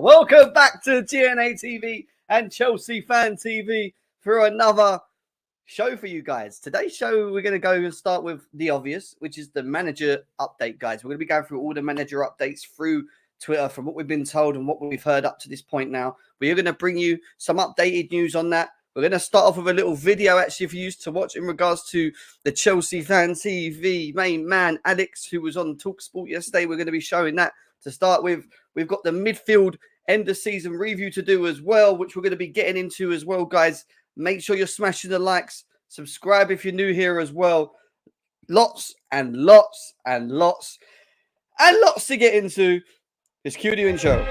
Welcome back to GNA TV and Chelsea Fan TV for another show for you guys. Today's show, we're going to go and start with the obvious, which is the manager update, guys. We're going to be going through all the manager updates through Twitter from what we've been told and what we've heard up to this point now. We are going to bring you some updated news on that. We're going to start off with a little video actually for you to watch in regards to the Chelsea Fan TV main man, Alex, who was on TalkSport yesterday. We're going to be showing that to start with. We've got the midfield end of season review to do as well, which we're going to be getting into as well, guys. Make sure you're smashing the likes. Subscribe if you're new here as well. Lots and lots and lots and lots to get into. It's cue the intro.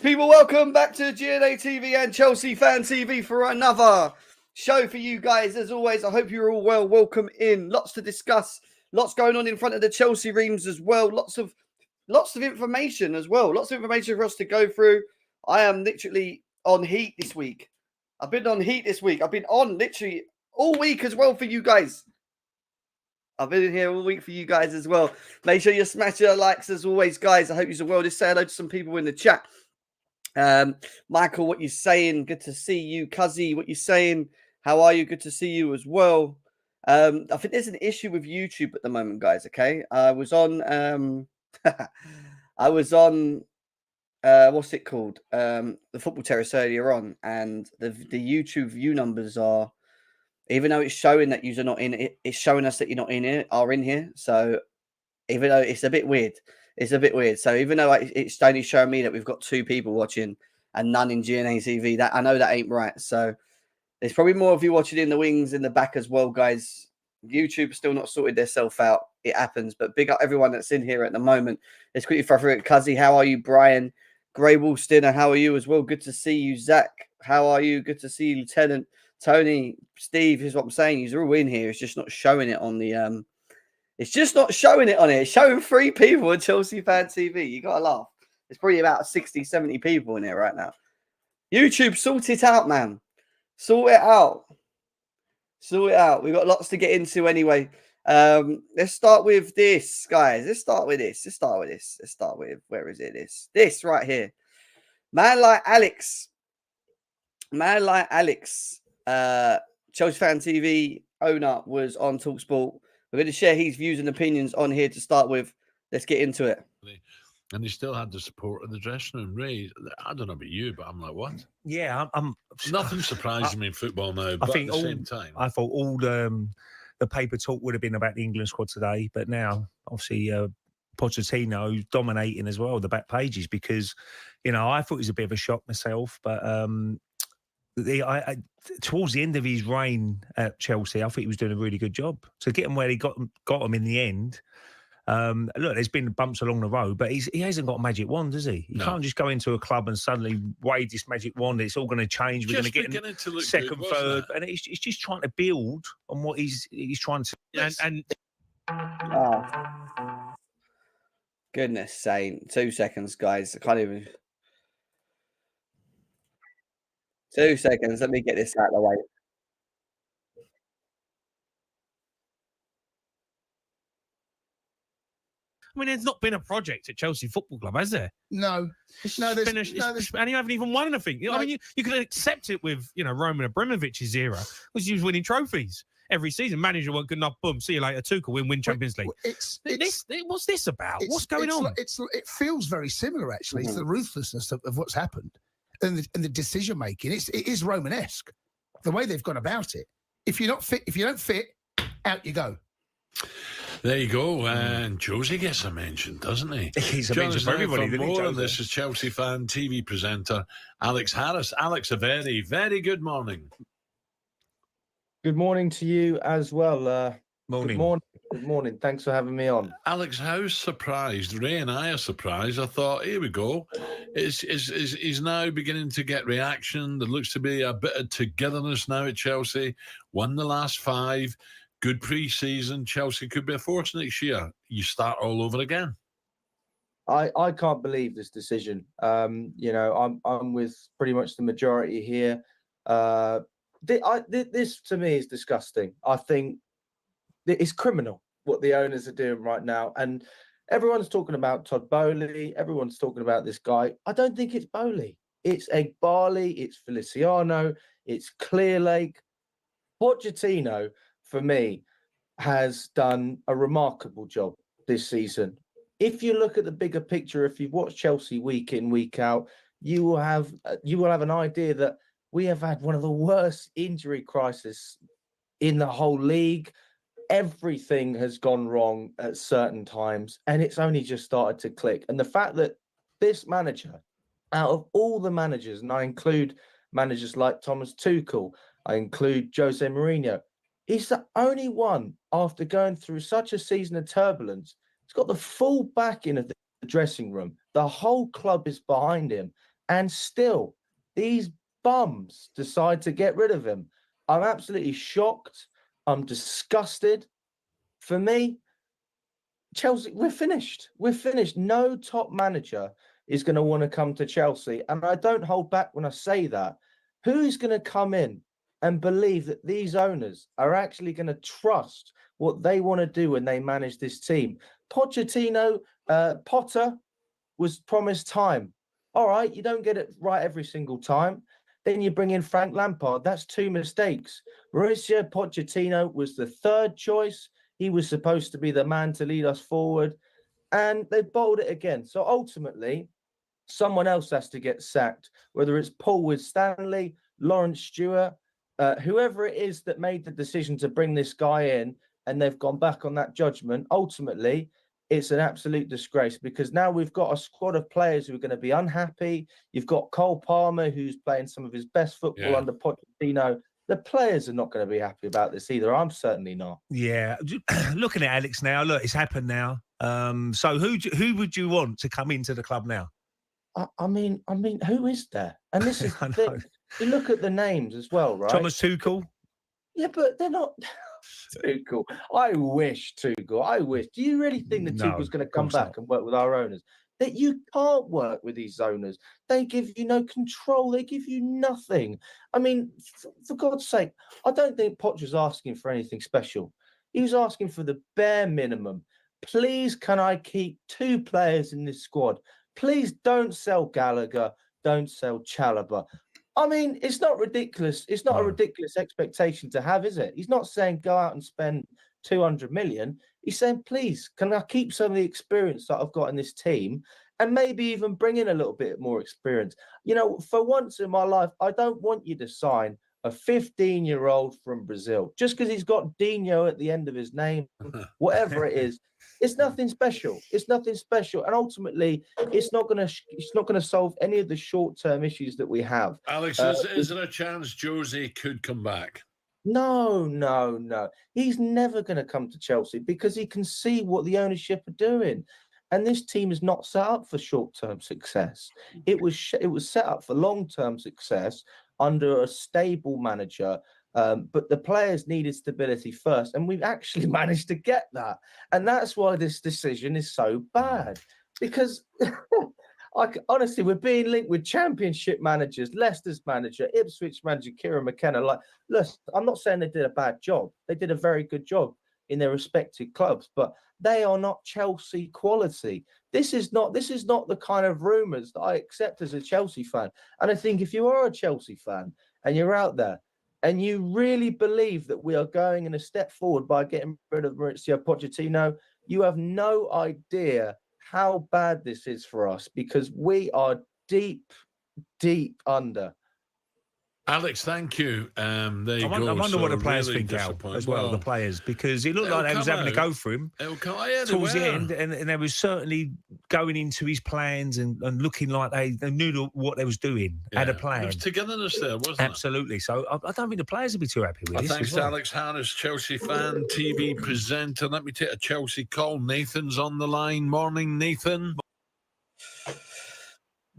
People, welcome back to GNA TV and Chelsea Fan TV for another show for you guys. As always, I hope you're all well. Welcome in. Lots to discuss. Lots going on in front of the Chelsea Reams as well. Lots of information as well. Lots of information for us to go through. I am literally on heat this week. I've been on heat this week. I've been on literally all week as well for you guys. I've been in here all week for you guys as well. Make sure you smash your likes as always, guys. I hope you're well. Just say hello to some people in the chat. Michael, what you saying? Good to see you. Cuzzy, what you saying? How are you? Good to see you as well. I think there's an issue with YouTube at the moment, guys. Okay, I was on what's it called? The Football Terrace earlier on, and the YouTube view numbers are, even though it's showing that you're not in it, it's showing us that you're not in it, are in here. So even though it's a bit weird. So even though it's only showing me that we've got 2 people watching and none in GNA TV, that I know that ain't right. So there's probably more of you watching in the wings in the back as well, guys. YouTube still not sorted themselves out. It happens, but big up everyone that's in here at the moment. Let's quickly throw through it. Cuzzy, how are you? Brian, Grey Woolstinner, how are you as well? Good to see you. Zach, how are you? Good to see you. Lieutenant Tony, Steve, here's what I'm saying. You're all in here. It's just not showing it on the It's just not showing it on it. It's showing 3 people on Chelsea Fan TV. You got to laugh. There's probably about 60, 70 people in here right now. YouTube, sort it out, man. Sort it out. Sort it out. We've got lots to get into anyway. Let's start with this, guys. Let's start with, where is it? This right here. Man like Alex. Chelsea Fan TV owner was on TalkSport. We're going to share his views and opinions on here to start with. Let's get into it. And he still had the support of the dressing room. Ray, I don't know about you, but I'm like, what? Yeah, I'm nothing surprises me in football now. But at the same time, I thought all the paper talk would have been about the England squad today, but now obviously Pochettino dominating as well the back pages, because I thought it was a bit of a shock myself, but towards the end of his reign at Chelsea, I think he was doing a really good job to get him where he got him in the end. Look, there's been bumps along the road, but he hasn't got a magic wand, does he? You can't just go into a club and suddenly wave this magic wand. It's all going to change. We're going to get in second, third, and he's just trying to build on what he's trying to. Oh, goodness sake! 2 seconds, guys. I can't even. 2 seconds. Let me get this out of the way. I mean, there's not been a project at Chelsea Football Club, has there? No. And you haven't even won anything. I mean, you can accept it with, Roman Abramovich's era, because he was winning trophies every season. Manager weren't good enough. Boom, see you later. Tuchel win Champions League. What's this about? What's going on? It feels very similar, actually, to the ruthlessness of what's happened and the decision making. It is Romanesque, the way they've gone about it. If you're not fit, if you don't fit, out you go. There you go. And Josie gets a mention, doesn't he? He's a mention for everybody. For more of this is Chelsea Fan TV presenter Alex Harris. Alex, a very, very good morning. Good morning to you as well. Morning. Good morning. Thanks for having me on. Alex, how surprised? Ray and I are surprised. I thought, here we go. He's now beginning to get reaction. There looks to be a bit of togetherness now at Chelsea. Won the last 5. Good pre-season. Chelsea could be a force next year. You start all over again. I can't believe this decision. I'm with pretty much the majority here. This to me is disgusting. I think it's criminal what the owners are doing right now. And everyone's talking about Todd Bowley. Everyone's talking about this guy. I don't think it's Bowley. It's Barley. It's Feliciano. It's Clearlake. Pochettino, for me, has done a remarkable job this season. If you look at the bigger picture, if you've watched Chelsea week in, week out, you will have an idea that we have had one of the worst injury crises in the whole league. Everything has gone wrong at certain times, and it's only just started to click. And the fact that this manager, out of all the managers, and I include managers like Thomas Tuchel, I include Jose Mourinho, he's the only one, after going through such a season of turbulence, he's got the full backing of the dressing room. The whole club is behind him, and still these bums decide to get rid of him. I'm absolutely shocked. I'm disgusted. For me, Chelsea, we're finished. We're finished. No top manager is going to want to come to Chelsea. And I don't hold back when I say that. Who is going to come in and believe that these owners are actually going to trust what they want to do when they manage this team? Pochettino, Potter was promised time. All right, you don't get it right every single time. Then you bring in Frank Lampard. That's 2 mistakes. Mauricio Pochettino was the 3rd choice. He was supposed to be the man to lead us forward. And they bowled it again. So ultimately, someone else has to get sacked, whether it's Paul Winstanley, Lawrence Stewart, whoever it is that made the decision to bring this guy in, and they've gone back on that judgment. Ultimately, it's an absolute disgrace, because now we've got a squad of players who are going to be unhappy. You've got Cole Palmer, who's playing some of his best football under Pochettino. The players are not going to be happy about this either. I'm certainly not. Yeah. Looking at Alex now, look, it's happened now. So who would you want to come into the club now? I mean, who is there? And this is the thing. You look at the names as well, right? Thomas Tuchel. Yeah, but they're not. Tuchel. I wish Tuchel. I wish. Do you really think that Tuchel's going to come back and work with our owners? That you can't work with these owners. They give you no control. They give you nothing. I mean, for God's sake, I don't think Poch was asking for anything special. He was asking for the bare minimum. Please, can I keep 2 players in this squad? Please don't sell Gallagher. Don't sell Chalobah. I mean, it's not ridiculous. It's not a ridiculous expectation to have, is it? He's not saying go out and spend 200 million. He's saying, please, can I keep some of the experience that I've got in this team, and maybe even bring in a little bit more experience? You know, for once in my life, I don't want you to sign a 15-year-old from Brazil just because he's got Dino at the end of his name, whatever it is. It's nothing special. It's nothing special, and ultimately, it's not going to solve any of the short-term issues that we have. Alex, is there a chance Jose could come back? No. He's never going to come to Chelsea because he can see what the ownership are doing, and this team is not set up for short-term success. It was set up for long-term success under a stable manager. But the players needed stability first, and we've actually managed to get that. And that's why this decision is so bad, because honestly, we're being linked with Championship managers, Leicester's manager, Ipswich manager, Kieran McKenna. Like, look, I'm not saying they did a bad job. They did a very good job in their respective clubs, but they are not Chelsea quality. This is not the kind of rumours that I accept as a Chelsea fan. And I think if you are a Chelsea fan and you're out there, and you really believe that we are going in a step forward by getting rid of Mauricio Pochettino, you have no idea how bad this is for us, because we are deep, deep under. Alex, thank you. There you go. I wonder what the players really think out as well, the players, because it looked like they was having to go for him towards the end, and they was certainly going into his plans and looking like they knew what they was doing, had a plan. There was togetherness there, wasn't it? Absolutely. So I don't think the players would be too happy with this. Thanks to Alex Harris, Chelsea fan, TV presenter. Let me take a Chelsea call. Nathan's on the line. Morning, Nathan.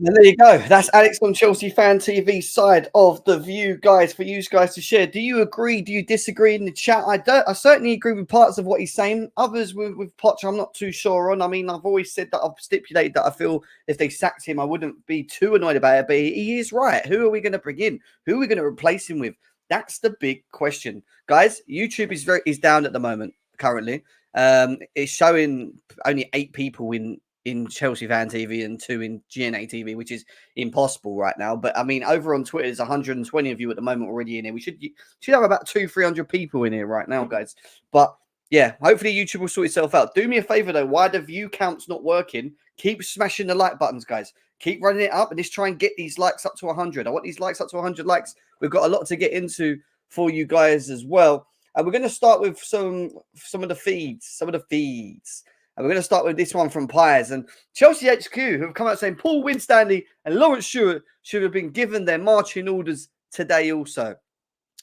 And there you go. That's Alex on Chelsea Fan TV side of the view, guys, for you guys to share. Do you agree? Do you disagree in the chat? I certainly agree with parts of what he's saying. Others with Poch, I'm not too sure on. I mean, I've always said that I've stipulated that I feel if they sacked him, I wouldn't be too annoyed about it. But he is right. Who are we going to bring in? Who are we going to replace him with? That's the big question, guys. YouTube is down at the moment currently. It's showing only 8 people in Chelsea Fan TV and 2 in GNA TV, which is impossible right now. But I mean, over on Twitter, there's 120 of you at the moment already in here. We should have about 200-300 people in here right now, guys. But yeah, hopefully YouTube will sort itself out. Do me a favor though, why the view count's not working, keep smashing the like buttons, guys. Keep running it up and just try and get these likes up to 100. I want these likes up to 100 likes. We've got a lot to get into for you guys as well. And we're going to start with some of the feeds. And we're going to start with this one from Pies and Chelsea HQ, who have come out saying Paul Winstanley and Lawrence Stewart should have been given their marching orders today also.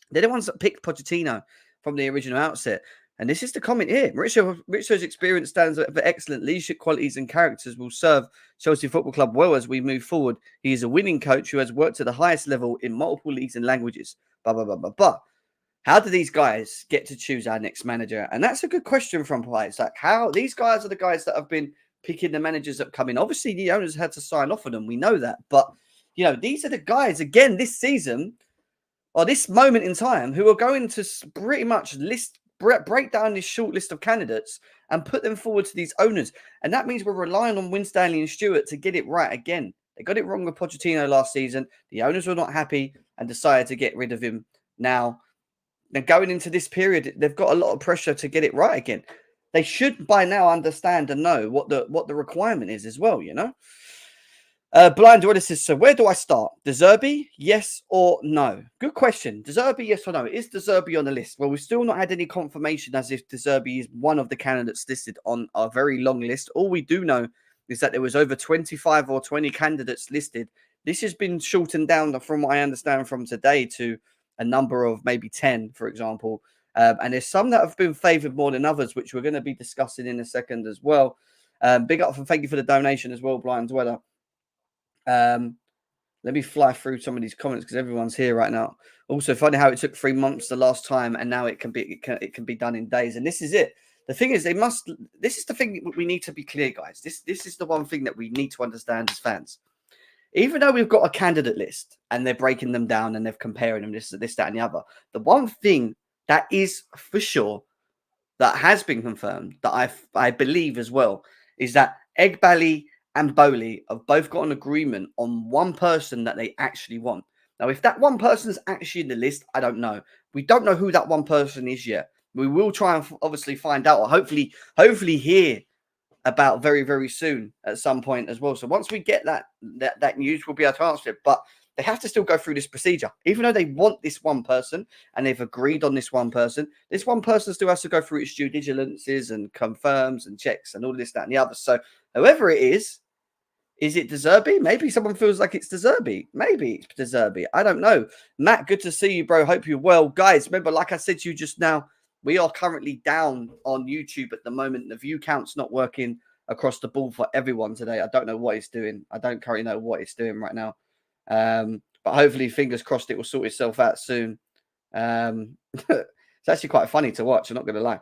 They're the ones that picked Pochettino from the original outset. And this is the comment here. Mauricio's experience stands for excellent leadership qualities and characters will serve Chelsea Football Club well as we move forward. He is a winning coach who has worked at the highest level in multiple leagues and languages. How do these guys get to choose our next manager? And that's a good question from Pies. Like, how these guys are the guys that have been picking the managers that come in. Obviously, the owners had to sign off on them. We know that. But, you know, these are the guys, again, this season or this moment in time who are going to pretty much break down this short list of candidates and put them forward to these owners. And that means we're relying on Winstanley and Stewart to get it right again. They got it wrong with Pochettino last season. The owners were not happy and decided to get rid of him now. Going into this period, they've got a lot of pressure to get it right again. They should by now understand and know what the requirement is as well, you know? Blind Dweller says, so where do I start? De Zerbi, yes or no? Good question. De Zerbi, yes or no? Is De Zerbi on the list? Well, we've still not had any confirmation as if De Zerbi is one of the candidates listed on our very long list. All we do know is that there was over 25 or 20 candidates listed. This has been shortened down from what I understand from today to a number of maybe 10, for example. And there's some that have been favoured more than others, which we're going to be discussing in a second as well. Big up and thank you for the donation as well, Blind Dweller. Let me fly through some of these comments because everyone's here right now. Also, funny how it took 3 months the last time, and now it can be done in days. And this is it. The thing is, this is the thing we need to be clear, guys. This is the one thing that we need to understand as fans. Even though we've got a candidate list and they're breaking them down and they're comparing them this, that, and the other, the one thing that is for sure that has been confirmed that I believe as well is that Egbali and Bowley have both got an agreement on one person that they actually want. Now, if that one person is actually in the list, I don't know. We don't know who that one person is yet. We will try and obviously find out, or hopefully hear about very, very soon at some point as well. So once we get that news, we'll be able to answer it. But they have to still go through this procedure. Even though they want this one person and they've agreed on this one person still has to go through its due diligences and confirms and checks and all this, that, and the other. So whoever it is it De Zerbi? Maybe someone feels like it's De Zerbi. Maybe it's De Zerbi. I don't know. Matt, good to see you, bro. Hope you're well. Guys, remember, like I said to you just now, we are currently down on YouTube at the moment. The view count's not working across the board for everyone today. I don't know what it's doing. I don't currently know what it's doing right now. But hopefully, fingers crossed, it will sort itself out soon. It's actually quite funny to watch, I'm not going to lie.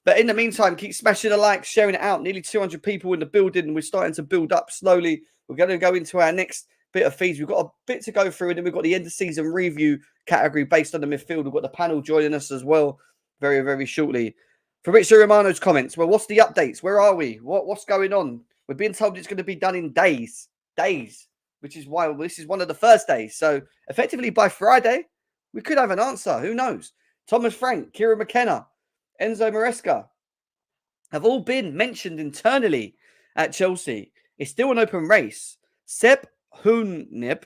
But in the meantime, keep smashing the likes, sharing it out. Nearly 200 people in the building, and we're starting to build up slowly. We're going to go into our next bit of feeds. We've got a bit to go through, and then we've got the end of season review category based on the midfield. We've got the panel joining us as well very, very shortly. Fabrizio Romano's comments. Well, what's the updates? Where are we? What's going on? We're being told it's going to be done in days, which is why this is one of the first days. So effectively by Friday, we could have an answer. Who knows? Thomas Frank, Kieran McKenna, Enzo Maresca have all been mentioned internally at Chelsea. It's still an open race. Seb Hoonip,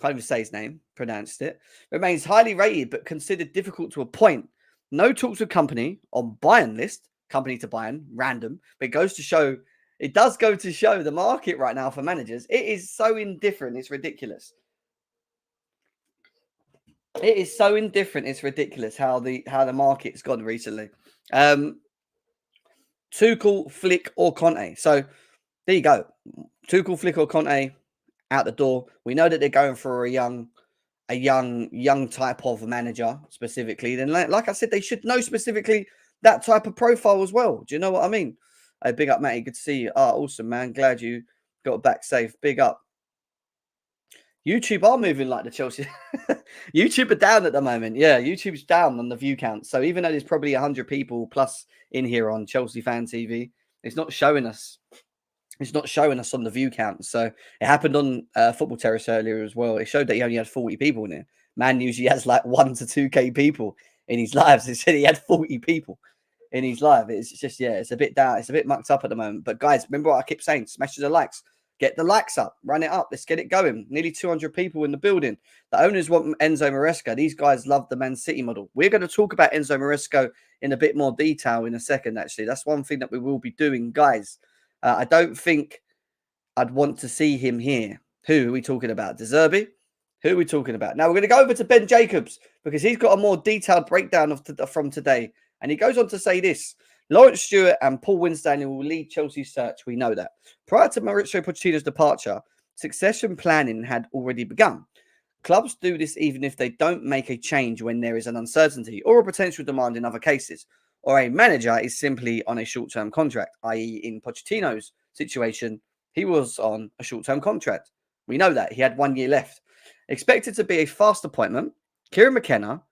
can't even say his name, pronounced it, remains highly rated but considered difficult to appoint. No talks with company on Bayern list, company to Bayern, random, but it does go to show the market right now for managers. It is so indifferent, it's ridiculous. It is so indifferent, it's ridiculous how the market's gone recently. Tuchel, Flick, or Conte. So there you go. Tuchel, Flick, or Conte. out the door. We know that they're going for a young type of manager specifically. Then, like I said, they should know specifically that type of profile as well. Do you know what I mean? Hey, big up, Matty. Good to see you. Oh, awesome, man. Glad you got back safe. Big up. YouTube are moving like the Chelsea. YouTube are down at the moment. Yeah, YouTube's down on the view count. So even though there's probably 100 people plus in here on Chelsea Fan TV, it's not showing us. It's not showing us on the view count. So it happened on Football Terrace earlier as well. It showed that he only had 40 people in it. Man usually has like 1 to 2K people in his lives. It said he had 40 people in his live. It's just, yeah, it's a bit down. It's a bit mucked up at the moment. But guys, remember what I keep saying? Smash the likes. Get the likes up. Run it up. Let's get it going. Nearly 200 people in the building. The owners want Enzo Maresca. These guys love the Man City model. We're going to talk about Enzo Maresca in a bit more detail in a second, actually. That's one thing that we will be doing, guys. I don't think I'd want to see him here. Who are we talking about? De Zerbi? Who are we talking about? Now, we're going to go over to Ben Jacobs because he's got a more detailed breakdown from today. And he goes on to say this. Lawrence Stewart and Paul Winstanley will lead Chelsea's search. We know that. Prior to Mauricio Pochettino's departure, succession planning had already begun. Clubs do this even if they don't make a change when there is an uncertainty or a potential demand in other cases, or a manager is simply on a short-term contract, i.e. in Pochettino's situation, he was on a short-term contract. We know that. He had 1 year left. Expected to be a fast appointment, Kieran McKenna,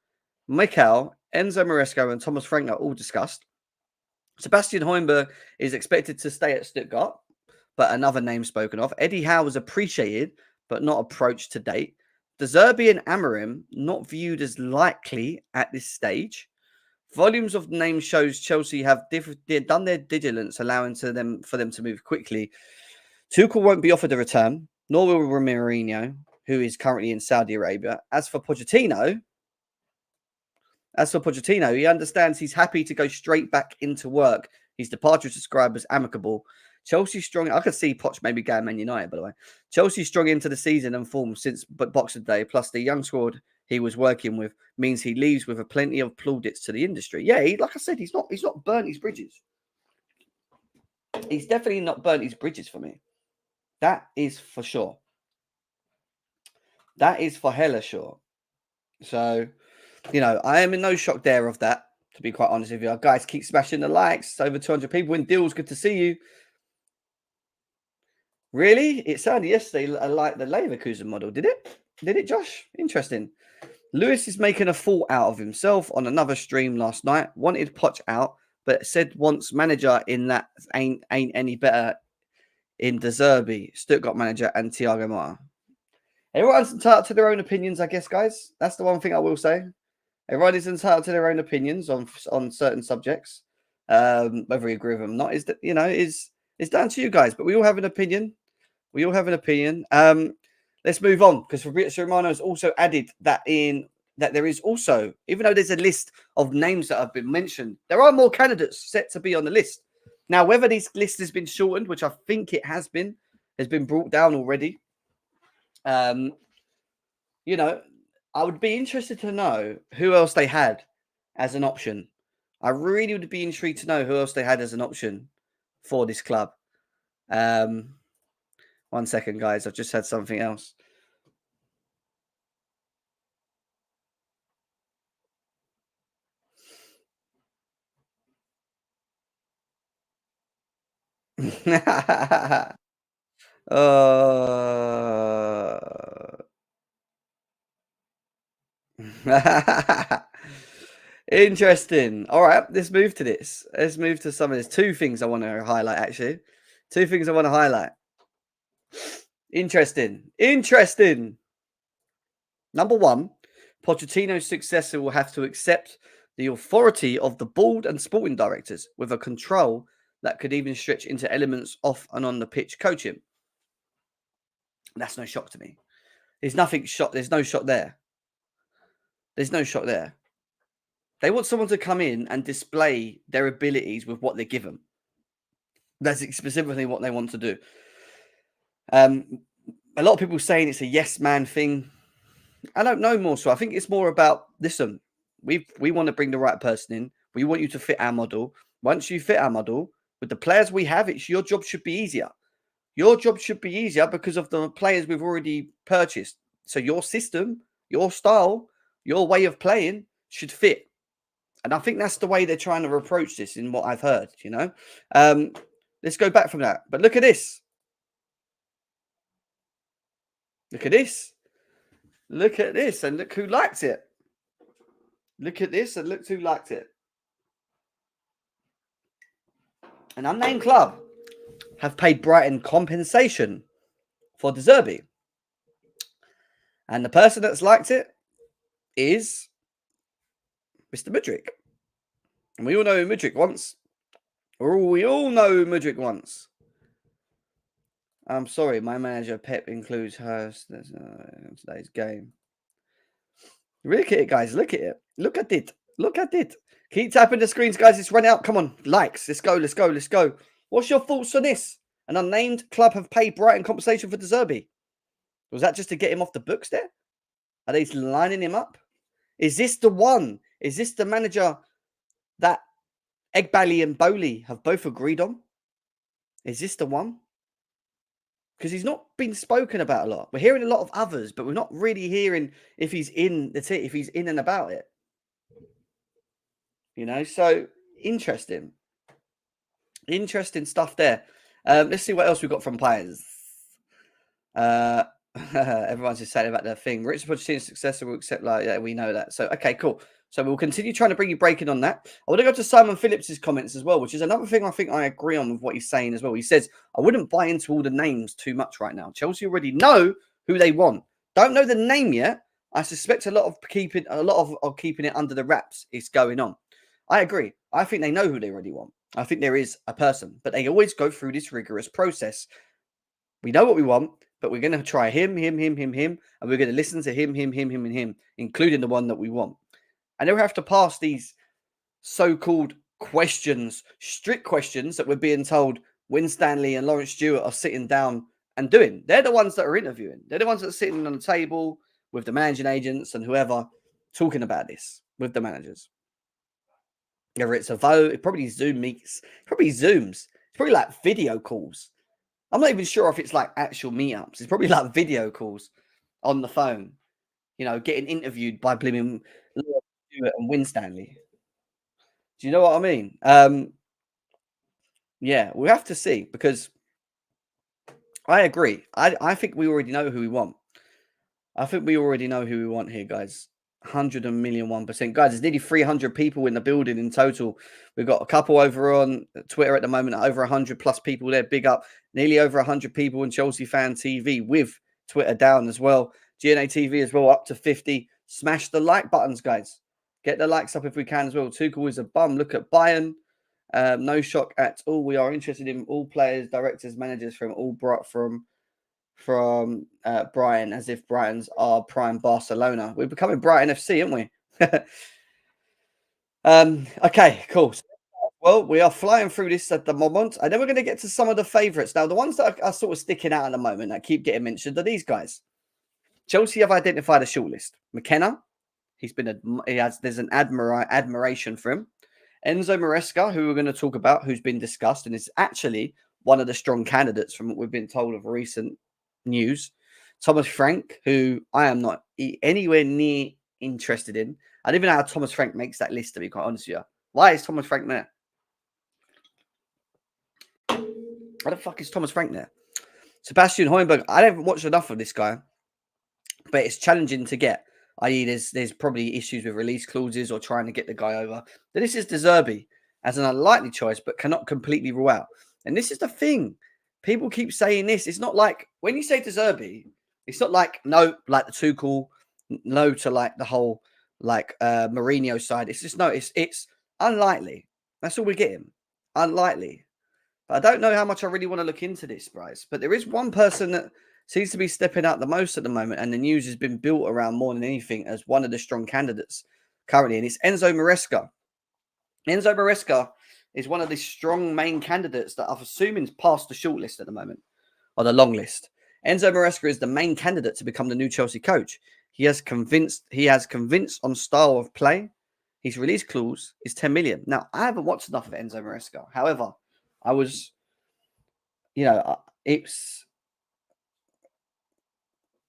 Mikel, Enzo Maresca and Thomas Frank are all discussed. Sebastian Hoiberg is expected to stay at Stuttgart, but another name spoken of. Eddie Howe was appreciated, but not approached to date. De Zerbi and Amorim not viewed as likely at this stage. Volumes of names shows Chelsea have done their diligence, allowing for them to move quickly. Tuchel won't be offered a return, nor will Mourinho, who is currently in Saudi Arabia. As for Pochettino, he understands he's happy to go straight back into work. His departure is described as amicable. Chelsea strong. I could see Poch maybe going Man United, by the way. Chelsea strong into the season and form since Boxing Day, plus the young squad he was working with means he leaves with a plenty of plaudits to the industry. Yeah, like I said, he's not burnt his bridges. He's definitely not burnt his bridges for me. That is for sure. That is for hella sure. So, I am in no shock there of that, to be quite honest with you. Guys, keep smashing the likes. It's over 200 people in deals. Good to see you. Really? It sounded yesterday like the Leverkusen model. Did it? Did it, Josh? Interesting. Lewis is making a fool out of himself on another stream last night. Wanted Poch out, but said wants manager in that ain't any better in De Zerbi, Stuttgart manager, and Thiago Motta. Everyone's entitled to their own opinions, I guess, guys. That's the one thing I will say. Everyone is entitled to their own opinions on certain subjects. Whether you agree with them or not is down to you guys. But we all have an opinion. Let's move on because Fabrizio Romano has also added that there is also, even though there's a list of names that have been mentioned, there are more candidates set to be on the list. Now, whether this list has been shortened, which I think it has been brought down already. I would be interested to know who else they had as an option. I really would be intrigued to know who else they had as an option for this club. 1 second, guys. I've just had something else. Interesting. All right, let's move to this. Let's move to some of this. Two things I want to highlight, actually. Interesting. Number one, Pochettino's successor will have to accept the authority of the board and sporting directors with a control that could even stretch into elements off and on the pitch coaching. That's no shock to me. There's nothing shock. There's no shock there. They want someone to come in and display their abilities with what they're given. That's specifically what they want to do. A lot of people saying it's a yes man thing. I don't know more. So I think it's more about, listen, we want to bring the right person in. We want you to fit our model. Once you fit our model with the players we have, your job should be easier. Your job should be easier because of the players we've already purchased. So your system, your style, your way of playing should fit. And I think that's the way they're trying to approach this in what I've heard, you know. Let's go back from that. But look at this. Look at this. Look at this. And look who liked it. Look at this and look who liked it. An unnamed club have paid Brighton compensation for De Zerbi. And the person that's liked it is Mr. Mudryk. And we all know who Mudryk wants. We all know who Mudryk wants. I'm sorry, my manager Pep includes hers in today's game. Look at it, guys. Look at it. Look at it. Look at it. Keep tapping the screens, guys. It's run out. Come on. Likes. Let's go. Let's go. Let's go. What's your thoughts on this? An unnamed club have paid Brighton compensation for De Zerbi. Was that just to get him off the books there? Are they lining him up? Is this the one? Is this the manager that Egbali and Bowley have both agreed on? Is this the one? Because he's not been spoken about a lot. We're hearing a lot of others, but we're not really hearing if he's in the if he's in and about it. You know, so interesting. Interesting stuff there. Let's see what else we've got from players. Everyone's just saying about their thing. Richard Pochettino's successor will accept, like, yeah, we know that. So, okay, cool. So we'll continue trying to bring you breaking on that. I want to go to Simon Phillips's comments as well, which is another thing I think I agree on with what he's saying as well. He says, I wouldn't buy into all the names too much right now. Chelsea already know who they want. Don't know the name yet. I suspect a lot of keeping it under the wraps is going on. I agree. I think they know who they already want. I think there is a person, but they always go through this rigorous process. We know what we want, but we're going to try him, and we're going to listen to him, and him, including the one that we want. And they'll have to pass these so-called questions, strict questions that we're being told Winstanley and Lawrence Stewart are sitting down and doing. They're the ones that are interviewing. They're the ones that are sitting on the table with the managing agents and whoever talking about this with the managers. Whether it's a vote, it probably Zoom meets, probably Zooms. It's probably like video calls. I'm not even sure if it's like actual meetups. It's probably like video calls on the phone. You know, getting interviewed by blimmin' Lawrence Stewart and Winstanley. Do you know what I mean? Yeah, we have to see, because I agree. I think we already know who we want. I think we already know who we want here, guys. 100,000,001%. Guys, there's nearly 300 people in the building in total. We've got a couple over on Twitter at the moment, over 100 plus people there. Big up. Nearly over 100 people in Chelsea Fan TV with Twitter down as well. GNA TV as well, up to 50. Smash the like buttons, guys. Get the likes up if we can as well. Tuchel is a bum. Look at Bayern. No shock at all. We are interested in all players, directors, managers from Brighton, as if Brighton's our prime Barcelona. We're becoming Brighton FC, aren't we? Okay, cool. Well, we are flying through this at the moment, and then we're going to get to some of the favourites. Now, the ones that are sort of sticking out at the moment that keep getting mentioned are these guys. Chelsea have identified a shortlist. McKenna, there's an admiration for him. Enzo Maresca, who we're going to talk about, who's been discussed and is actually one of the strong candidates from what we've been told of recent news. Thomas Frank, who I am not anywhere near interested in. I don't even know how Thomas Frank makes that list, to be quite honest with you. Why is Thomas Frank there? Why the fuck is Thomas Frank there? Sebastian Hoiberg, I haven't watched enough of this guy, but it's challenging to get. I.e., there's probably issues with release clauses or trying to get the guy over. But this is De Zerbi as an unlikely choice, but cannot completely rule out. And this is the thing. People keep saying this. It's not like, when you say De Zerbi, it's not like, no, like the Tuchel, no to like the whole, like Mourinho side. It's just, no, it's unlikely. That's all we're getting. Unlikely. But I don't know how much I really want to look into this, Bryce. But there is one person that seems to be stepping out the most at the moment, and the news has been built around more than anything as one of the strong candidates currently, and it's Enzo Maresca. Enzo Maresca is one of the strong main candidates that I'm assuming is past the shortlist at the moment, or the long list. Enzo Maresca is the main candidate to become the new Chelsea coach. He has convinced on style of play. His release clause is 10 million. Now, I haven't watched enough of Enzo Maresca. However, I was, it's.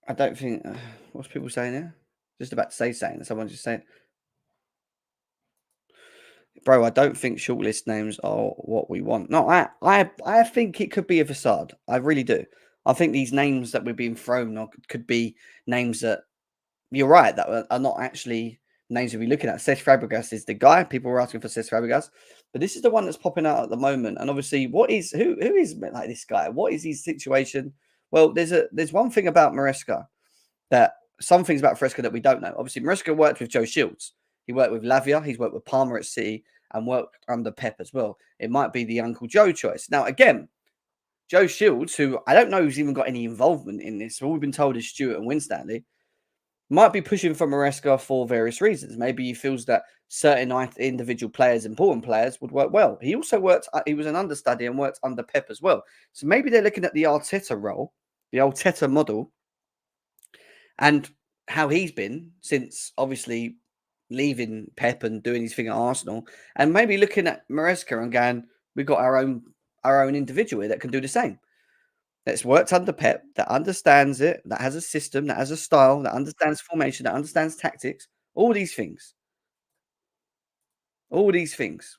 I don't think. What's people saying here? Just about to say something. Someone just saying. Bro, I don't think shortlist names are what we want. No, I think it could be a facade. I really do. I think these names that we're being thrown on could be names that you're right that are not actually names we're looking at. Cesc Fabregas is the guy. People were asking for Cesc Fabregas, but this is the one that's popping out at the moment. And obviously, who is like this guy? What is his situation? Well, there's one thing about Maresca that some things about Maresca that we don't know. Obviously, Maresca worked with Joe Shields. He worked with Lavia. He's worked with Palmer at City and worked under Pep as well. It might be the Uncle Joe choice. Now, again, Joe Shields, who I don't know who's even got any involvement in this. All we've been told is Stuart and Winstanley, might be pushing for Maresca for various reasons. Maybe he feels that certain individual players, important players, would work well. He also worked, he was an understudy and worked under Pep as well. So maybe they're looking at the Arteta role, the Arteta model, and how he's been since obviously leaving Pep and doing his thing at Arsenal, and maybe looking at Maresca and going, we've got our own individual here that can do the same. That's worked under Pep, that understands it, that has a system, that has a style, that understands formation, that understands tactics, all these things. All these things.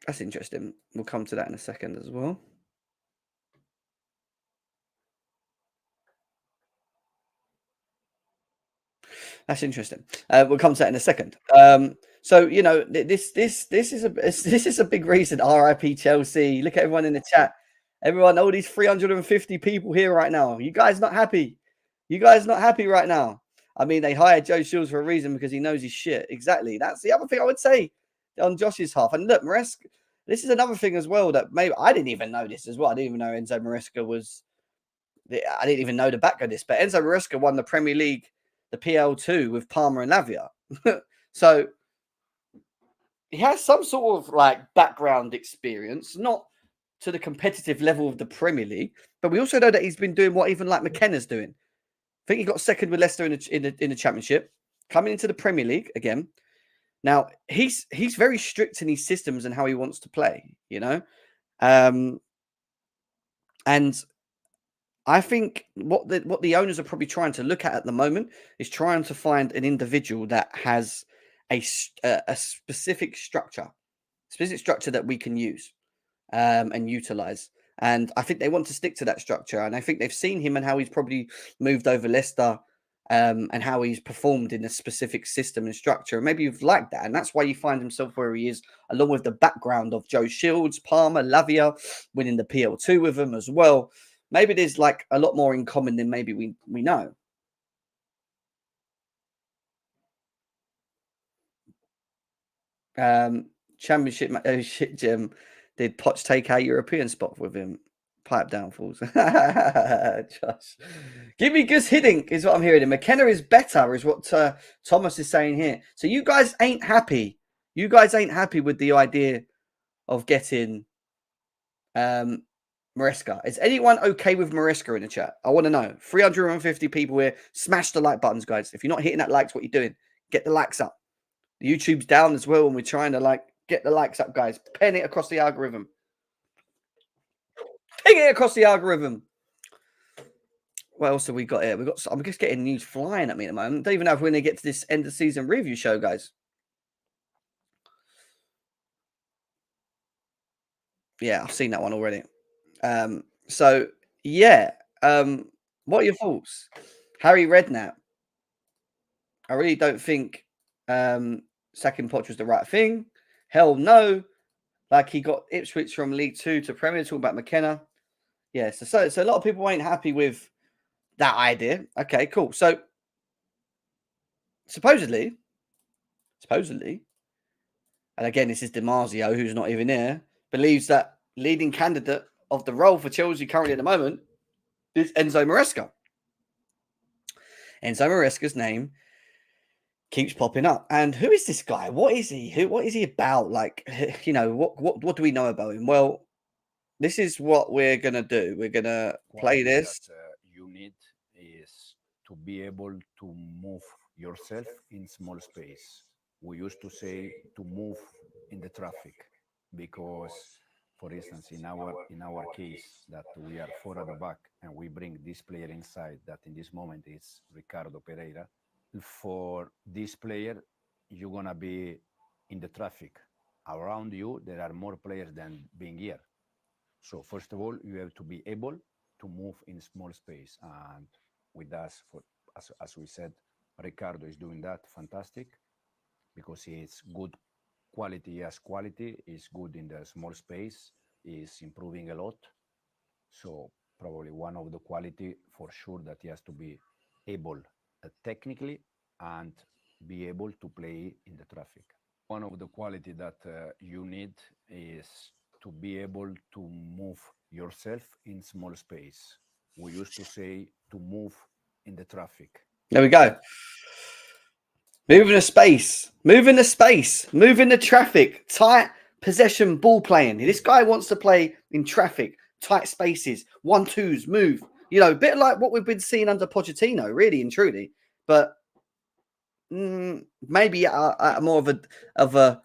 That's interesting. We'll come to that in a second as well. That's interesting. We'll come to that in a second. So you know, this is a big reason. RIP Chelsea. Look at everyone in the chat. Everyone, all these 350 people here right now. You guys not happy? You guys not happy right now? I mean, they hired Joe Shields for a reason because he knows his shit. Exactly. That's the other thing I would say on Josh's half. And look, Maresca. This is another thing as well that maybe I didn't even know this as well. I didn't even know Enzo Maresca was. I didn't even know the back of this, but Enzo Maresca won the Premier League, the PL2 with Palmer and Lavia. So he has some sort of like background experience, not to the competitive level of the Premier League, but we also know that he's been doing what even like McKenna's doing. I think he got second with Leicester in the Championship, coming into the Premier League again. Now he's very strict in his systems and how he wants to play, you know, and I think what the owners are probably trying to look at the moment is trying to find an individual that has a specific structure that we can use and utilize. And I think they want to stick to that structure. And I think they've seen him and how he's probably moved over Leicester and how he's performed in a specific system and structure. And maybe you've liked that. And that's why you find himself where he is, along with the background of Joe Shields, Palmer, Lavia, winning the PL2 with him as well. Maybe there's like a lot more in common than maybe we know. Championship shit, Jim. Did Poch take our European spot with him? Pipe downfalls. Josh. Give me Gus Hiddink is what I'm hearing. And McKenna is better is what Thomas is saying here. So you guys ain't happy. You guys ain't happy with the idea of getting Maresca. Is anyone okay with Maresca in the chat? I want to know. 350 people here. Smash the like buttons, guys. If you're not hitting that likes, what you're doing, get the likes up. The YouTube's down as well, and we're trying to like get the likes up, guys. Pen it across the algorithm. Ping it across the algorithm. What else have we got here? I'm just getting news flying at me at the moment. Don't even know if we're going to get to this end of season review show, guys. Yeah, I've seen that one already. So yeah. What are your thoughts? Harry Redknapp. I really don't think sacking Poch was the right thing. Hell no. Like he got Ipswich from League 2 to Premier. Talking about McKenna. Yeah, so a lot of people ain't happy with that idea. Okay, cool. So supposedly, and again, this is DiMarzio, who's not even here, believes that leading candidate of the role for Chelsea currently at the moment is Enzo Maresca. Enzo Maresca's name keeps popping up. And who is this guy? What is he? What is he about? Like, you know, what do we know about him? Well, this is what we're going to do. We're going to play this. That, you need is to be able to move yourself in small space. We used to say to move in the traffic because, for instance, in our case, that we are four at the back and we bring this player inside, that in this moment is Ricardo Pereira. For this player, you're gonna be in the traffic. Around you, there are more players than being here. So first of all, you have to be able to move in small space. And with us, as we said, Ricardo is doing that fantastic because he is good quality. He has quality. He's good in the small space. He's improving a lot. So probably one of the quality for sure that he has to be able technically and be able to play in the traffic. One of the quality that you need is to be able to move yourself in small space. We used to say to move in the traffic. There we go. Moving the space, moving the traffic, tight possession ball playing. This guy wants to play in traffic, tight spaces, 1-2s, move. You know, a bit like what we've been seeing under Pochettino, really and truly. But maybe more of a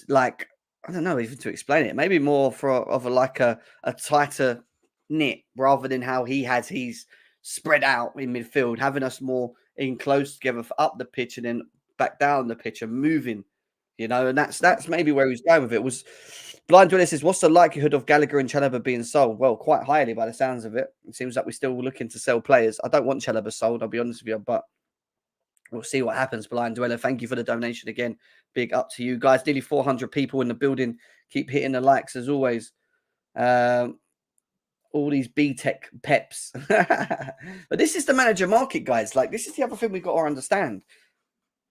like, I don't know even to explain it. Maybe more of a tighter knit rather than how he's spread out in midfield, having us more in close together up the pitch and then back down the pitch and moving, you know, and that's maybe where he's going with it. Was Blind Dweller says, what's the likelihood of Gallagher and Chalobah being sold? Well, quite highly by the sounds of it. It seems like we're still looking to sell players. I don't want Chalobah sold, I'll be honest with you, but we'll see what happens. Blind Dweller, thank you for the donation again. Big up to you guys. Nearly 400 people in the building. Keep hitting the likes as always. All these B-Tech peps. But this is the manager market, guys. Like, this is the other thing we've got to understand.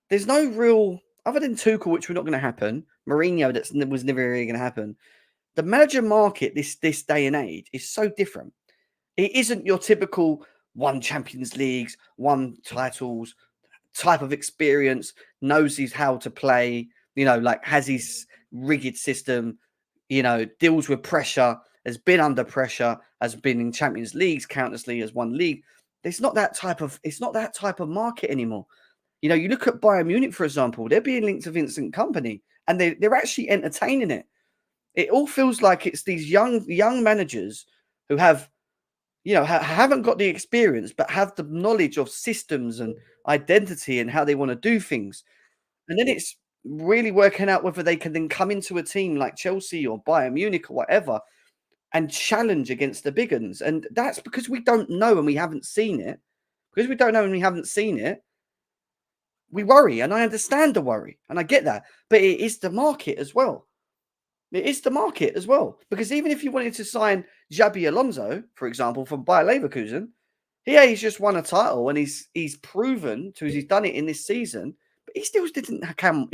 There's no real, other than Tuchel, which was not going to happen, Mourinho, that was never really going to happen. The manager market this day and age is so different. It isn't your typical won Champions Leagues, won titles, type of experience, knows how to play, you know, like has his rigid system, you know, deals with pressure, has been under pressure, has been in Champions Leagues, countless leagues, has won league. It's not that type of market anymore. You know, you look at Bayern Munich, for example, they're being linked to Vincent Kompany and they're actually entertaining it. It all feels like it's these young managers who have, you know, haven't got the experience, but have the knowledge of systems and identity and how they want to do things. And then it's really working out whether they can then come into a team like Chelsea or Bayern Munich or whatever and challenge against the big uns. And that's because we don't know and we haven't seen it. Because we don't know and we haven't seen it, we worry. And I understand the worry. And I get that. But it is the market as well. It is the market as well. Because even if you wanted to sign Xabi Alonso, for example, from Bayer Leverkusen, he's just won a title and he's proven he's done it in this season, but he still didn't come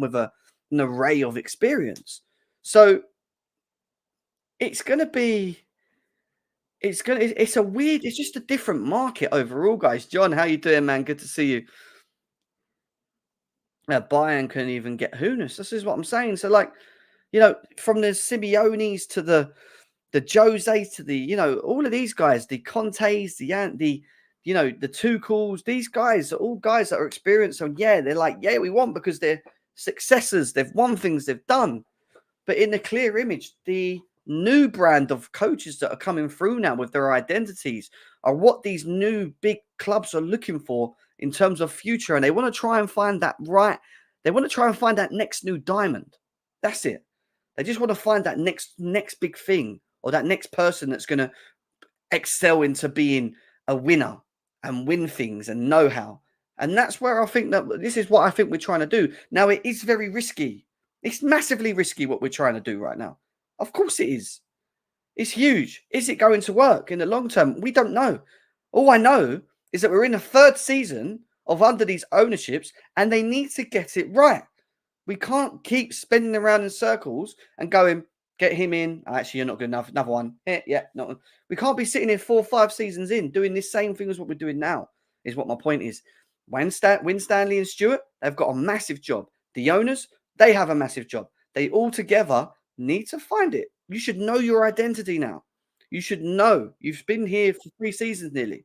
with an array of experience. So it's just a different market overall, guys. John, how you doing, man? Good to see you. Bayern couldn't even get Hunas. This is what I'm saying. So, like, you know, from the Simeones to the Jose to the, you know, all of these guys, the Contes, the Tuchels, these guys are all guys that are experienced. And yeah, they're like, yeah, we want because they're successors. They've won things, they've done. But in the clear image, the new brand of coaches that are coming through now with their identities are what these new big clubs are looking for in terms of future. And they want to try and find that they want to try and find that next new diamond. That's it. They just want to find that next big thing or that next person that's going to excel into being a winner and win things and know how. And that's where I think that this is what I think we're trying to do. Now, it is very risky. It's massively risky what we're trying to do right now. Of course it is. It's huge. Is it going to work in the long term? We don't know. All I know is that we're in the third season of under these ownerships and they need to get it right. We can't keep spinning around in circles and going, get him in. Actually, you're not good enough. Another one. Yeah, not. We can't be sitting here 4 or 5 seasons in doing this same thing as what we're doing now, is what my point is. Win Stanley and Stewart, they've got a massive job. The owners, they have a massive job. They all together need to find it. You should know your identity now. You should know. You've been here for 3 seasons nearly.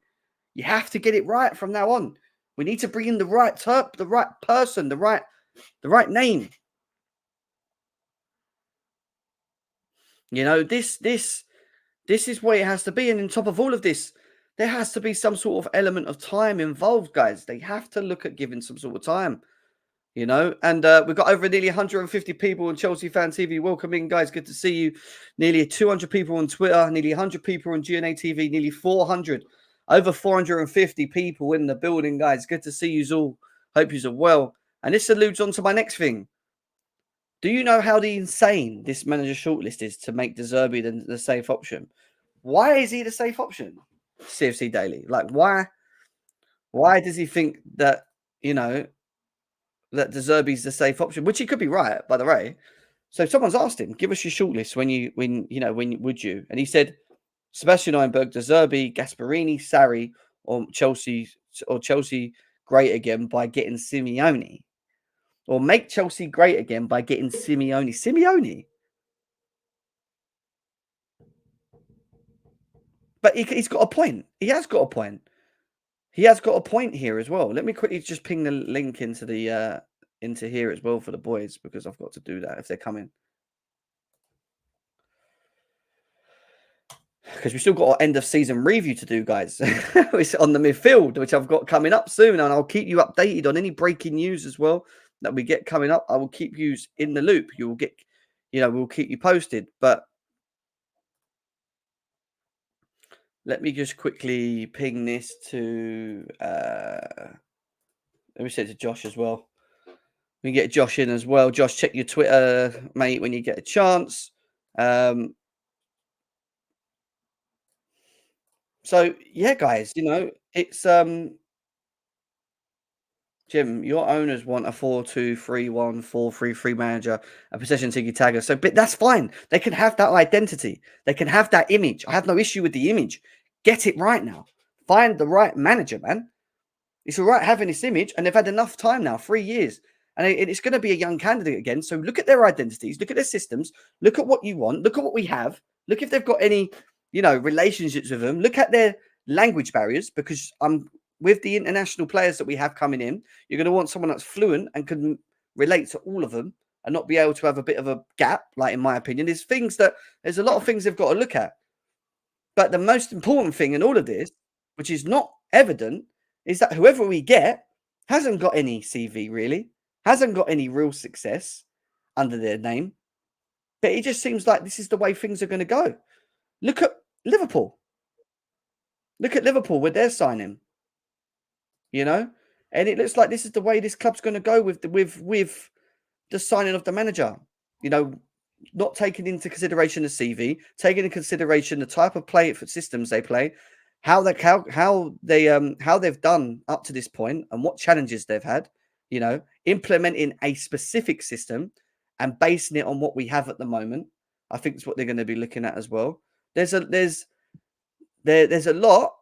You have to get it right from now on. We need to bring in the right the right person, the right name. You know, this is where it has to be. And on top of all of this, there has to be some sort of element of time involved, guys. They have to look at giving some sort of time, you know. And we've got over nearly 150 people on Chelsea Fan TV. Welcome in, guys. Good to see you. Nearly 200 people on Twitter, nearly 100 people on GNA TV, nearly 400, over 450 people in the building, guys. Good to see you all. Hope you are well. And this alludes on to my next thing. Do you know how insane this manager shortlist is to make De Zerbi the safe option? Why is he the safe option? CFC Daily. Like, why does he think that, you know, that De Zerbi's the safe option? Which he could be right, by the way. So someone's asked him, give us your shortlist when would you? And he said, Sebastian Einberg, De Zerbi, Gasperini, Sarri, or Chelsea great again by getting Simeone. Or make Chelsea great again by getting Simeone. Simeone? But he's got a point. He has got a point. He has got a point here as well. Let me quickly just ping the link into the into here as well for the boys, because I've got to do that if they're coming. Because we've still got our end of season review to do, guys. It's on the midfield, which I've got coming up soon, and I'll keep you updated on any breaking news as well that we get coming up. I will keep you in the loop. You will get, you know, we'll keep you posted. But let me just quickly ping this to let me say it to Josh as well. We can get Josh in as well. Josh, check your Twitter, mate, when you get a chance. So yeah, guys, you know, it's Jim, your owners want a 4-2-3-1, 4-3-3 manager, a possession tiki tagger. So, but that's fine. They can have that identity. They can have that image. I have no issue with the image. Get it right now. Find the right manager, man. It's all right having this image, and they've had enough time now, 3 years. And it's going to be a young candidate again. So look at their identities, look at their systems, look at what you want, look at what we have, look if they've got any, you know, relationships with them, look at their language barriers, because with the international players that we have coming in, you're going to want someone that's fluent and can relate to all of them and not be able to have a bit of a gap, like in my opinion. There's a lot of things they've got to look at. But the most important thing in all of this, which is not evident, is that whoever we get hasn't got any CV really, hasn't got any real success under their name. But it just seems like this is the way things are going to go. Look at Liverpool. Look at Liverpool with their signing. You know, and it looks like this is the way this club's going to go with the signing of the manager. You know, not taking into consideration the CV, taking into consideration the type of play for systems they play, how they've done up to this point, and what challenges they've had. You know, implementing a specific system and basing it on what we have at the moment. I think it's what they're going to be looking at as well. There's a lot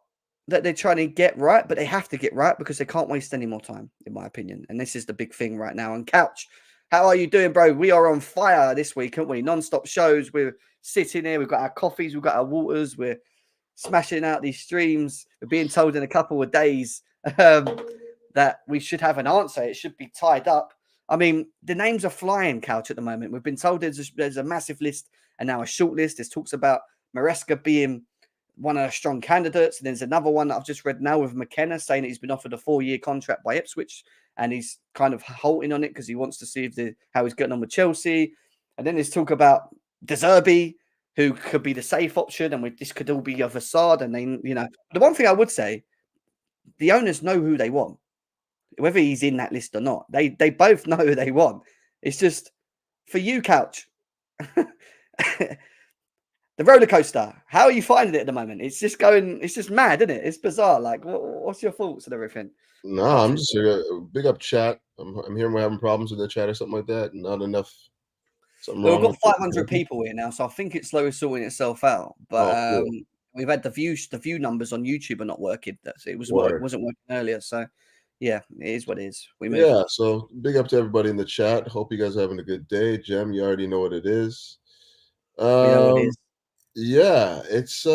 that they're trying to get right, but they have to get right because they can't waste any more time, in my opinion. And this is the big thing right now. And Couch, how are you doing, bro? We are on fire this week, aren't we? Non-stop shows. We're sitting here. We've got our coffees. We've got our waters. We're smashing out these streams. We're being told in a couple of days that we should have an answer. It should be tied up. I mean, the names are flying, Couch, at the moment. We've been told there's a massive list and now a short list. There's talks about Maresca being one of the strong candidates. And there's another one that I've just read now with McKenna saying that he's been offered a 4-year contract by Ipswich and he's kind of halting on it because he wants to see how he's getting on with Chelsea. And then there's talk about De Zerbi, who could be the safe option, and this could all be a facade. And then, you know, the one thing I would say, the owners know who they want, whether he's in that list or not. They both know who they want. It's just for you, Couch. The roller coaster. How are you finding it at the moment? It's just going. It's just mad, isn't it? It's bizarre. Like, what's your thoughts and everything? No, I'm just big up chat. I'm hearing we're having problems with the chat or something like that. Not enough. Something wrong. We've got 500 people here now, so I think it's slowly sorting itself out. But we've had the view numbers on YouTube are not working. It wasn't working earlier. So yeah, it is what it is. We move. Yeah. So big up to everybody in the chat. Hope you guys are having a good day. Jem, you already know what it is. We know what it is. Yeah, it's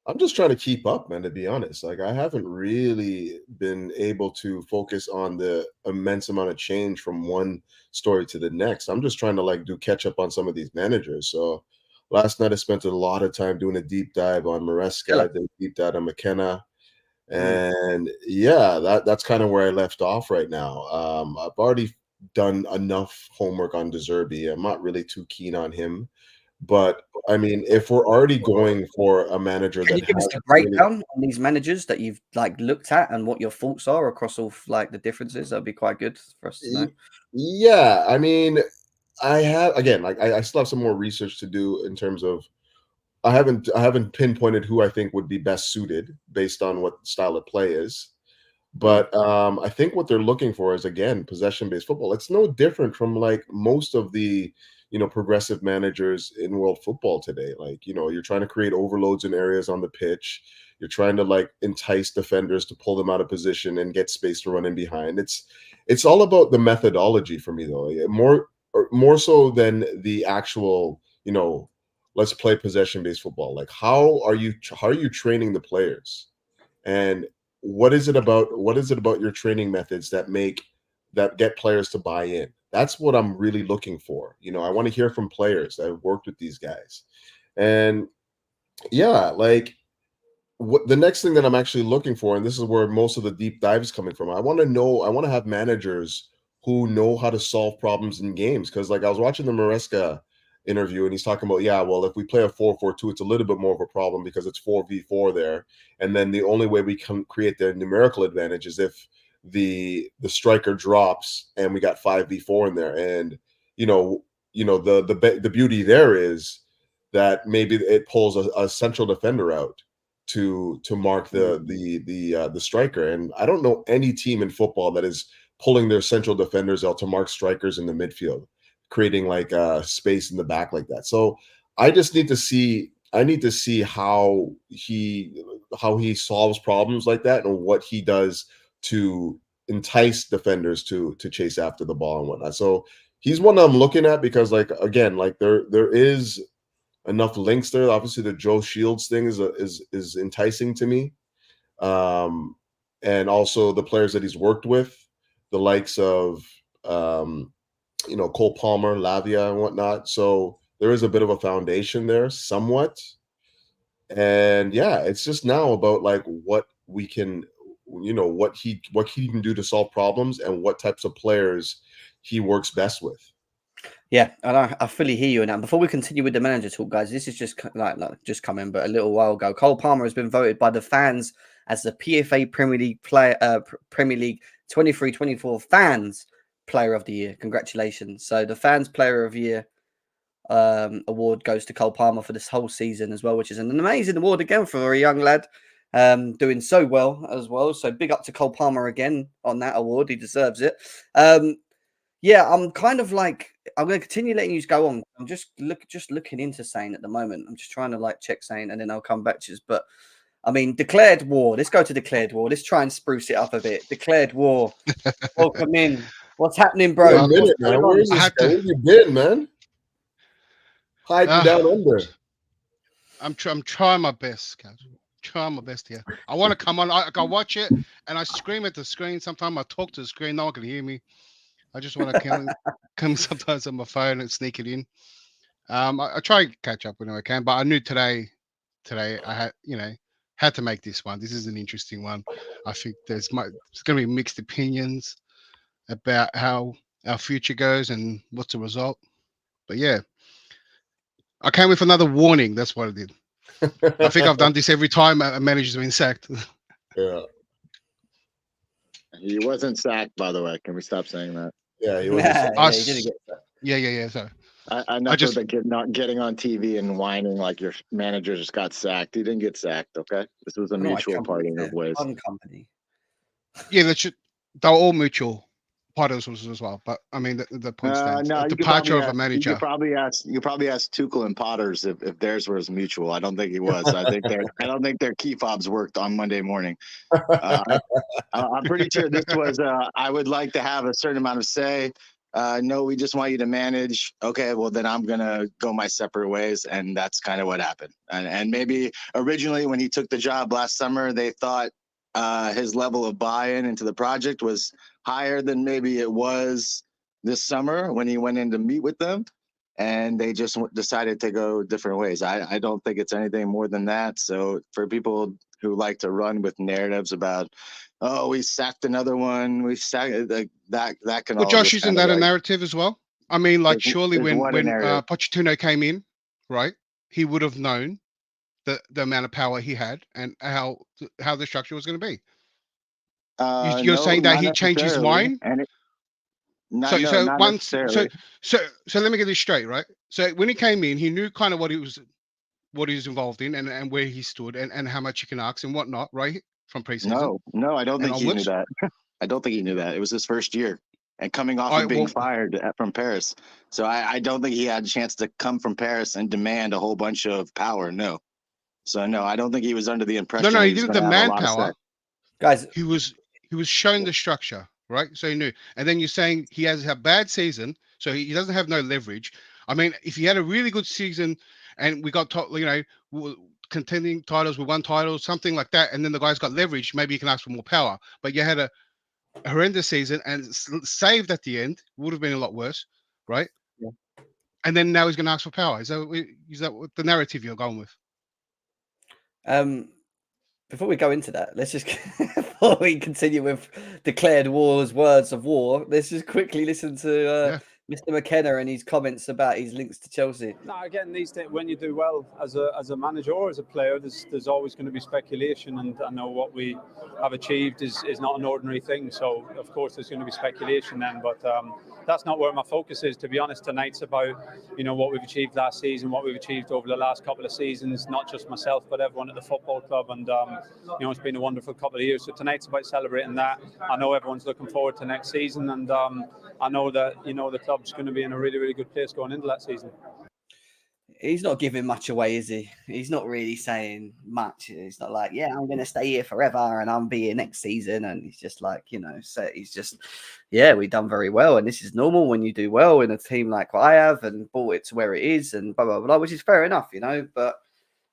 I'm just trying to keep up, man, to be honest. Like, I haven't really been able to focus on the immense amount of change from one story to the next. I'm just trying to like do catch up on some of these managers. So last night I spent a lot of time doing a deep dive on Maresca, I did a deep dive on McKenna. And yeah, that's kind of where I left off right now. I've already done enough homework on De Zerbi. I'm not really too keen on him. But I mean, if we're already going for a manager Can that you give us has a really, breakdown on these managers that you've like looked at and what your thoughts are across all like the differences? That'd be quite good for us to know. yeah, I mean, I have again, like I still have some more research to do in terms of I haven't pinpointed who I think would be best suited based on what style of play is. But I think what they're looking for is again possession-based football. It's no different from like most of the progressive managers in world football today. Like you're trying to create overloads in areas on the pitch. You're trying to like entice defenders to pull them out of position and get space to run in behind. It's all about the methodology for me though. More so than the actual let's play possession-based football. Like how are you training the players? And what is it about your training methods that get players to buy in? That's what I'm really looking for. I want to hear from players that have worked with these guys. And yeah, like what the next thing that I'm actually looking for, and this is where most of the deep dive is coming from. I want to have managers who know how to solve problems in games. Because like I was watching the Maresca interview and he's talking about, yeah, well, if we play a 4-4-2, it's a little bit more of a problem because it's 4v4 there. And then the only way we can create the numerical advantage is if the striker drops and we got 5v4 in there. And the beauty there is that maybe it pulls a central defender out to mark the striker. And I don't know any team in football that is pulling their central defenders out to mark strikers in the midfield, creating like space in the back like that. So I just need to see how he solves problems like that and what he does to entice defenders to chase after the ball and whatnot. So he's one I'm looking at because like again, like there is enough links there. Obviously the Joe Shields thing is enticing to me. And also the players that he's worked with, the likes of Cole Palmer, Lavia, and whatnot. So there is a bit of a foundation there, somewhat. And yeah, it's just now about like what we can, what he can do to solve problems and what types of players he works best with. Yeah, and I fully hear you on that. Before we continue with the manager talk, guys, this is just like just coming, but a little while ago, Cole Palmer has been voted by the fans as the PFA Premier League Premier League 23-24 fans Player of the Year. Congratulations! So the fans Player of the Year award goes to Cole Palmer for this whole season as well, which is an amazing award again for a young lad doing so well as well. So big up to Cole Palmer again on that award. He deserves it. Yeah, I'm kind of like I'm going to continue letting you go on. I'm just looking into Sane at the moment. I'm just trying to like check Sane and then I'll come back to you. But I mean, declared war. Let's go to declared war. Let's try and spruce it up a bit. Declared war. Welcome in. What's happening, bro? Wait a minute, man. Where you been, man? Hiding down under. I'm trying my best, guys. Trying my best here. I want to come on. I watch it and I scream at the screen. Sometimes I talk to the screen. No one can hear me. I just want to come sometimes on my phone and sneak it in. I try to catch up when I can, but I knew today I had to make this one. This is an interesting one. I think there's going to be mixed opinions about how our future goes and what's the result. But yeah, I came with another warning. That's what I did. I think I've done this every time a manager's been sacked. Yeah. He wasn't sacked, by the way. Can we stop saying that? Yeah, he wasn't sacked. He didn't get sacked. Yeah. Sorry. I'm not just not getting on TV and whining like your manager just got sacked. He didn't get sacked, okay? This was a mutual parting of ways. One company. Yeah, they're all mutual parties as well. But I mean, the point stands. No, the departure of a manager. You could probably ask Tuchel and Potters if theirs was mutual. I don't think he was. I don't think their key fobs worked on Monday morning. I'm pretty sure this was. I would like to have a certain amount of say. no, we just want you to manage. Okay, well then I'm gonna go my separate ways, and that's kind of what happened. And maybe originally when he took the job last summer, they thought his level of buy-in into the project was higher than maybe it was this summer when he went in to meet with them, and they just decided to go different ways. I don't think it's anything more than that. So for people who like to run with narratives about, oh, we sacked another one, we sacked that can Well, all Josh, just isn't kind of that a like, narrative as well? I mean, like, surely is when what a narrative. Pochettino came in, right, he would have known the amount of power he had and how the structure was going to be. You're No, saying that not he changed his necessarily. mind? And So not necessarily. so let me get this straight, right? So when he came in, he knew kind of what he was involved in and where he stood and how much he can ask and whatnot, right? From preseason. No, I don't and think he knew onwards. that. I don't think he knew that. It was his first year and coming off All of right, being well, fired from Paris. So I don't think he had a chance to come from Paris and demand a whole bunch of power. No. So no, I don't think he was under the impression no, that he he was didn't going to have a demand lot of power. say. Guys, He was shown the structure, right? So he knew. And then you're saying he has a bad season, so he doesn't have no leverage. I mean, if he had a really good season and we got contending titles, we won titles, something like that, and then the guy's got leverage, maybe you can ask for more power. But you had a horrendous season and saved at the end, would have been a lot worse, right? Yeah. And then now he's going to ask for power. Is that what the narrative you're going with? Before we go into that, let's just before we continue with declared wars, words of war, let's just quickly listen to Mr. McKenna and his comments about his links to Chelsea. No, again, these days, when you do well as a manager or as a player, there's always going to be speculation, and I know what we have achieved is not an ordinary thing. So of course there's going to be speculation then, but that's not where my focus is. To be honest, tonight's about what we've achieved last season, what we've achieved over the last couple of seasons, not just myself but everyone at the football club, and it's been a wonderful couple of years. So tonight's about celebrating that. I know everyone's looking forward to next season, and I know that the club's going to be in a really, really good place going into that season. He's not giving much away, is he? He's not really saying much. It's not like, I'm going to stay here forever and I'll be here next season. And he's just like, so he's just, we've done very well. And this is normal when you do well in a team like I have and brought it to where it is and blah, blah, blah, which is fair enough, But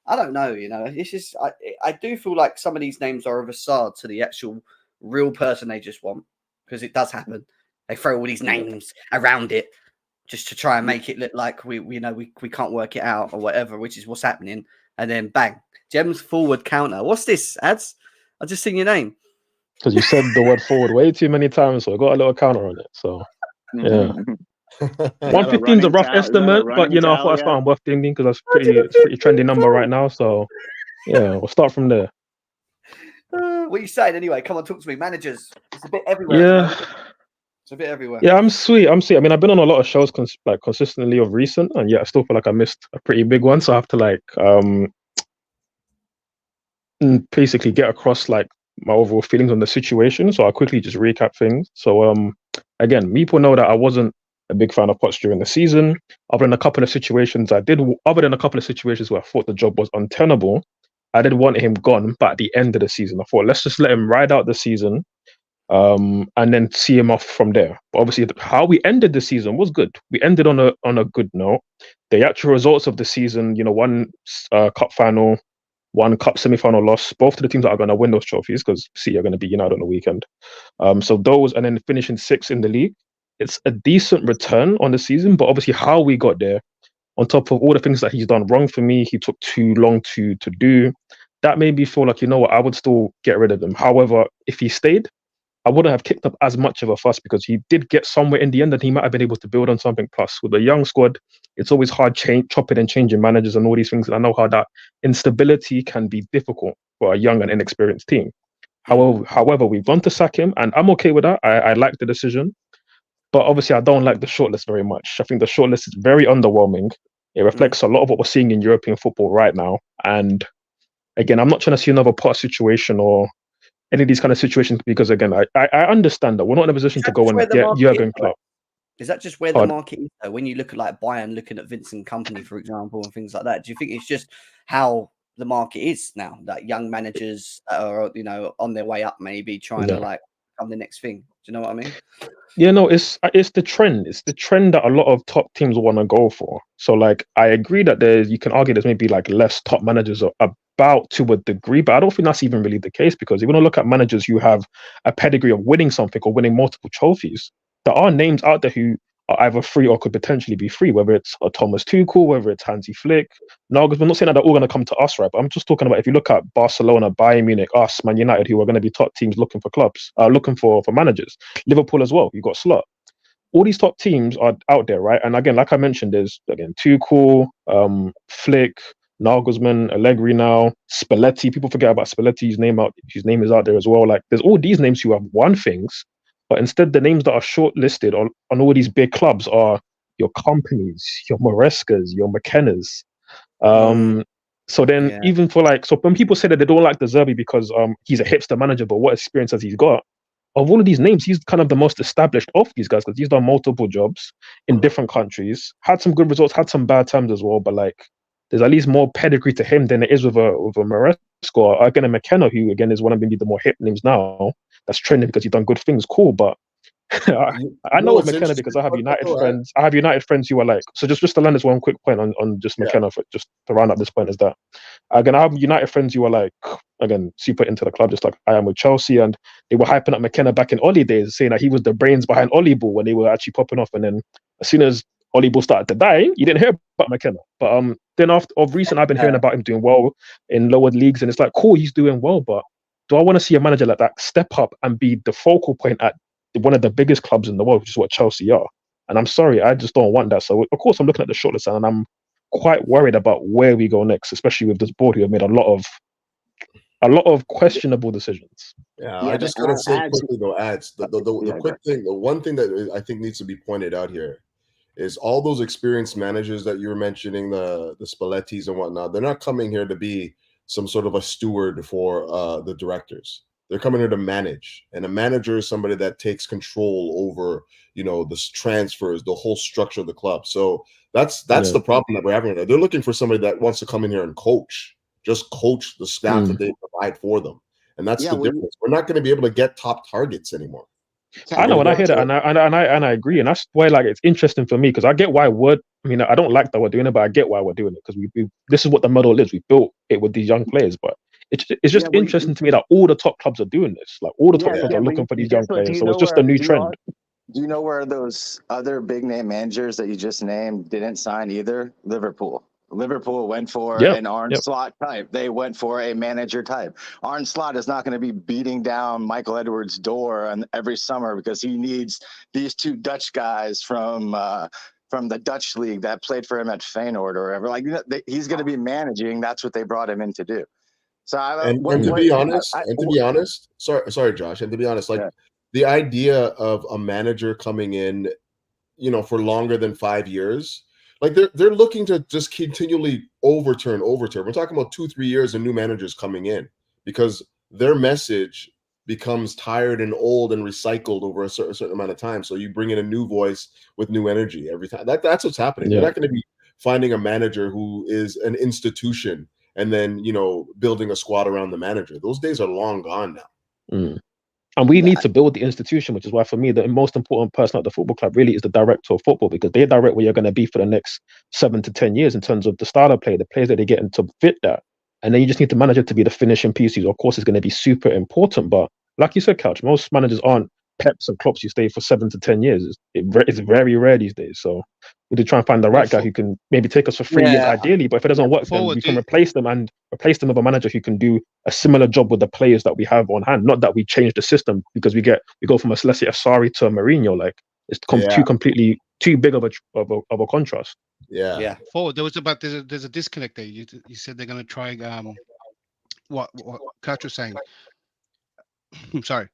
I don't know, it's just, I do feel like some of these names are of a facade to the actual real person they just want, because it does happen. They throw all these names around it just to try and make it look like we can't work it out or whatever, which is what's happening. And then bang, Jem's forward counter. What's this, Ads? I just seen your name. Because you said the word forward way too many times, so I got a little counter on it. So yeah. 115 is a rough estimate, but I thought I found worth thinking because that's it's pretty trendy number right now. So yeah, we'll start from there. What are you saying anyway? Come on, talk to me. Managers, it's a bit everywhere. Yeah. It's a bit everywhere. Yeah, I'm sweet. I mean, I've been on a lot of shows consistently of recent, and I still feel like I missed a pretty big one. So I have to basically get across my overall feelings on the situation. So I'll quickly just recap things. So again, people know that I wasn't a big fan of Poch during the season. Other than a couple of situations where I thought the job was untenable, I did want him gone. But at the end of the season, I thought let's just let him ride out the season. And then see him off from there. But obviously, how we ended the season was good. We ended on a good note. The actual results of the season, one cup final, one cup semi-final loss, both to the teams that are going to win those trophies, because City are going to be United on the weekend. So those, and then finishing 6th in the league, it's a decent return on the season. But obviously, how we got there, on top of all the things that he's done wrong for me, he took too long to do. That made me feel like, I would still get rid of him. However, if he stayed, I wouldn't have kicked up as much of a fuss because he did get somewhere in the end that he might have been able to build on something. Plus, with a young squad, it's always hard chopping and changing managers and all these things. And I know how that instability can be difficult for a young and inexperienced team. However, we've gone to sack him, and I'm okay with that. I like the decision. But obviously, I don't like the shortlist very much. I think the shortlist is very underwhelming. It reflects a lot of what we're seeing in European football right now. And again, I'm not trying to see another pot situation or any of these kind of situations, because again, I understand that we're not in a position to go and get Jurgen Klopp. Is that just where the market is though? When you look at Bayern looking at Vincent Kompany, for example, and things like that, do you think it's just how the market is now, that young managers that are on their way up, maybe trying to become the next thing. Do you know what I mean? Yeah, no, it's the trend. It's the trend that a lot of top teams want to go for. So, like, I agree that you can argue there's maybe like less top managers about to a degree, but I don't think that's even really the case, because if you want to look at managers who have a pedigree of winning something or winning multiple trophies, there are names out there who are either free or could potentially be free, whether it's a Thomas Tuchel, whether it's Hansi Flick. No, because we're not saying that they're all going to come to us, right? But I'm just talking about, if you look at Barcelona, Bayern Munich, us, Man United, who are going to be top teams looking for clubs, looking for managers. Liverpool as well. You've got Slot. All these top teams are out there, right? And again, like I mentioned, there's again Tuchel, Flick, Nagelsmann, Allegri now, Spalletti. People forget about Spalletti's name his name is out there as well. Like, there's all these names who have won things, but instead the names that are shortlisted on all these big clubs are your companies, your Marescas, your McKennas. So then even for so when people say that they don't like De Zerbi because he's a hipster manager, but what experience has he got? Of all of these names, he's kind of the most established of these guys, because he's done multiple jobs in different countries, had some good results, had some bad times as well. But there's at least more pedigree to him than there is with a Maresca or again a McKenna, who again is one of maybe the more hip names now. That's trending because he's done good things, cool. But I know with McKenna because I have United friends. I have United friends who are so just to land this one quick point on just McKenna, just to round up this point, is that again I have United friends who are again super into the club, just like I am with Chelsea, and they were hyping up McKenna back in Ollie days, saying that he was the brains behind Ollie Ball when they were actually popping off. And then as soon as Ollie Ball started to die, you didn't hear about McKenna. But then of recent, I've been hearing about him doing well in lower leagues, and it's cool, he's doing well. But do I want to see a manager like that step up and be the focal point at one of the biggest clubs in the world, which is what Chelsea are? And I'm sorry, I just don't want that. So of course I'm looking at the shortlist, and I'm quite worried about where we go next, especially with this board who have made a lot of questionable decisions. Yeah, I just gotta say quickly though, the quick thing, the one thing that I think needs to be pointed out here is all those experienced managers that you were mentioning, the Spallettis and whatnot, they're not coming here to be some sort of a steward for the directors. They're coming here to manage, and a manager is somebody that takes control over, the transfers, the whole structure of the club. So that's the problem that we're having. They're looking for somebody that wants to come in here and just coach the staff that they provide for them, and that's the difference. We're not going to be able to get top targets anymore. I know, and I hear that, and I agree, and that's why it's interesting for me, because I get why I don't like that we're doing it, but I get why we're doing it, because we this is what the model is. We built it with these young players, but it's just interesting to me that all the top clubs are doing this. All the top clubs are looking for these young players, so it's just a new trend. Do you know where those other big name managers that you just named didn't sign either? Liverpool went for an Arne Slot type. They went for a manager type. Arne Slot is not going to be beating down Michael Edwards' door every summer because he needs these two Dutch guys from the Dutch league that played for him at Feyenoord or whatever. He's going to be managing. That's what they brought him in to do. So to be honest, sorry, Josh, and to be honest, the idea of a manager coming in, for longer than 5 years, they're looking to just continually overturn. We're talking about 2-3 years of new managers coming in because their message becomes tired and old and recycled over a certain amount of time. So you bring in a new voice with new energy every time. That's what's happening. They're not going to be finding a manager who is an institution and then building a squad around the manager. Those days are long gone now. And we need to build the institution, which is why for me the most important person at the football club really is the director of football, because they direct where you're going to be for the next 7 to 10 years in terms of the style of play, the players that they get to fit that. And then you just need the manager to be the finishing piece. Of course, it's going to be super important, but like you said, Couch, most managers aren't Peps and Klopps who stay for 7 to 10 years. It's very rare these days. So we need to try and find the right guy who can maybe take us for 3 years ideally, but if it doesn't work, then we can replace them with a manager who can do a similar job with the players that we have on hand. Not that we change the system because we go from let's say Asari to a Mourinho. It's too big of a contrast. Yeah. Forward, there's a disconnect there. You said they're going to try what Couch was saying. Sorry.